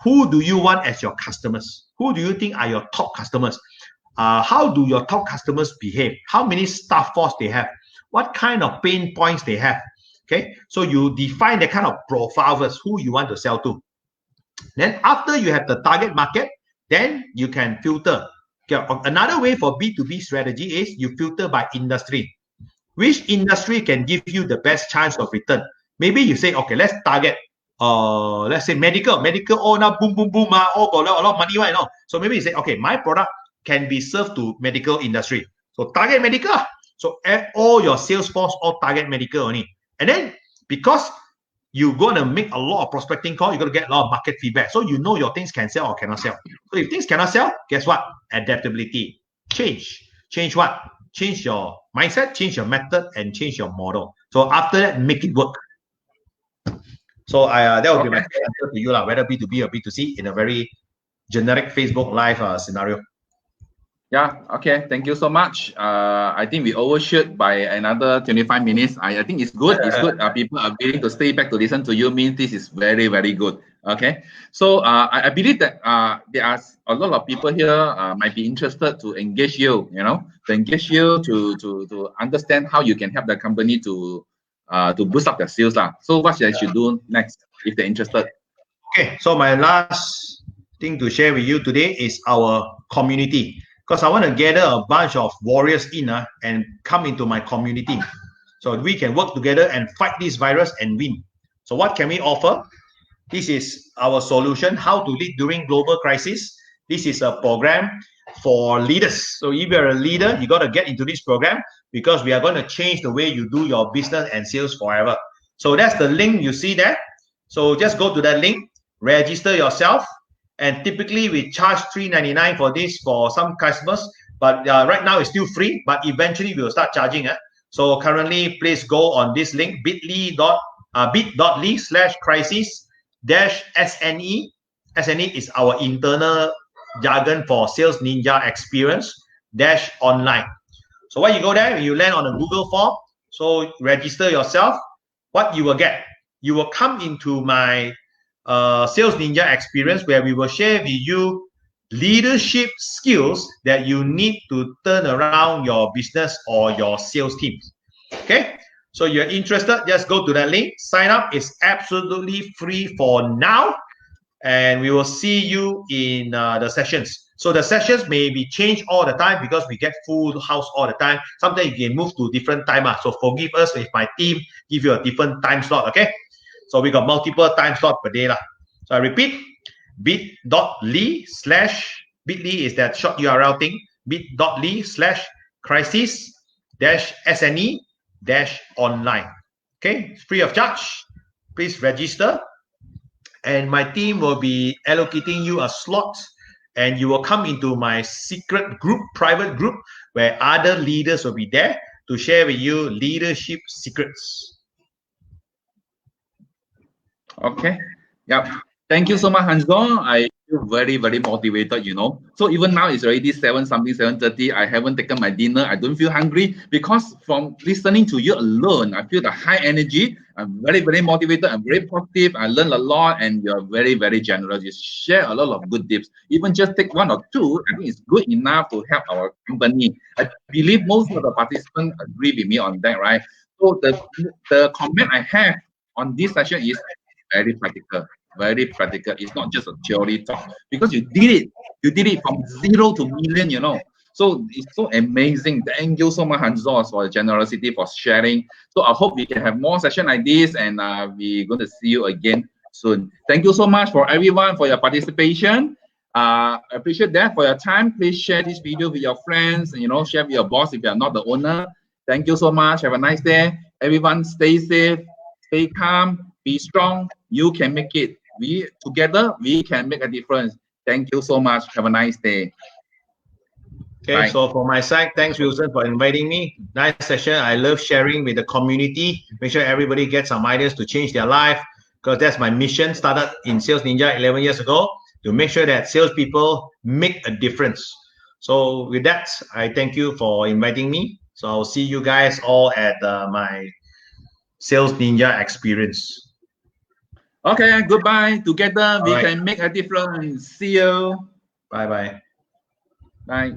who do you want as your customers? Who do you think are your top customers? How do your top customers behave? How many staff force they have? What kind of pain points they have? Okay, so you define the kind of profile first, who you want to sell to. Then after you have the target market, then you can filter. Okay, another way for B2B strategy is you filter by industry. Which industry can give you the best chance of return? Maybe you say, okay, let's target, let's say medical, oh, now boom, boom, boom, oh, got a lot of money, right? No. So maybe you say, okay, my product can be served to medical industry. So target medical. So all your sales force all target medical only. And then because you're going to make a lot of prospecting call, you're going to get a lot of market feedback. So you know your things can sell or cannot sell. So if things cannot sell, guess what? Adaptability. Change. Change what? Change your mindset, change your method, and change your model. So after that, make it work. So that would be my answer to you, whether B2B or B2C in a very generic Facebook Live scenario. Yeah, okay. Thank you so much. I think we overshoot by another 25 minutes. I think it's good. It's good. People are willing to stay back to listen to you. Means this is very, very good. Okay. So I believe that there are a lot of people here might be interested to engage you, to engage you to understand how you can help the company to boost up their sales. So what they should do next if they're interested? Okay. So my last thing to share with you today is our community. Because I want to gather a bunch of warriors in and come into my community. So we can work together and fight this virus and win. So what can we offer? This is our solution, how to lead during global crisis. This is a program for leaders. So if you're a leader, you got to get into this program because we are going to change the way you do your business and sales forever. So that's the link you see there. So just go to that link, register yourself. And typically we charge $3.99 for this for some customers, but right now it's still free, but eventually we will start charging. So currently, please go on this link, bit.ly/crisis-SNE. SNE is our internal jargon for Sales Ninja Experience -online. So when you go there, you land on a Google form. So register yourself. What you will get? You will come into my Sales Ninja Experience, where we will share with you leadership skills that you need to turn around your business or your sales teams. Okay, so you're interested, just go to that link, sign up. It's absolutely free for now, and we will see you in the sessions. So the sessions may be changed all the time because we get full house all the time. Sometimes you can move to different time. So forgive us if my team give you a different time slot. Okay. So we got multiple time slots per day. So I repeat, bit.ly/, bit.ly is that short URL thing, bit.ly/crisis-SNE-online. Okay, it's free of charge. Please register. And my team will be allocating you a slot and you will come into my secret group, private group, where other leaders will be there to share with you leadership secrets. Okay. Yeah. Thank you so much, Hanzo. I feel very, very motivated, So even now it's already 7:30. I haven't taken my dinner. I don't feel hungry because from listening to you alone, I feel the high energy. I'm very, very motivated. I'm very positive. I learned a lot and you're very, very generous. You share a lot of good tips. Even just take one or two, I think it's good enough to help our company. I believe most of the participants agree with me on that, right? So the comment I have on this session is very practical. Very practical. It's not just a theory talk because you did it. You did it from 0 to million, So it's so amazing. Thank you so much, Hanzo, for the generosity, for sharing. So I hope we can have more sessions like this, and we're going to see you again soon. Thank you so much for everyone for your participation. I appreciate that for your time. Please share this video with your friends, share with your boss if you are not the owner. Thank you so much. Have a nice day. Everyone stay safe, stay calm, be strong. You can make it. Together, we can make a difference. Thank you so much. Have a nice day. Okay, Bye. so for my side, thanks Wilson for inviting me. Nice session. I love sharing with the community. Make sure everybody gets some ideas to change their life, because that's my mission. Started in Sales Ninja 11 years ago to make sure that salespeople make a difference. So with that, I thank you for inviting me. So I'll see you guys all at my Sales Ninja experience. Okay, goodbye. Together we All right. can make a difference. See you. Bye-bye. Bye.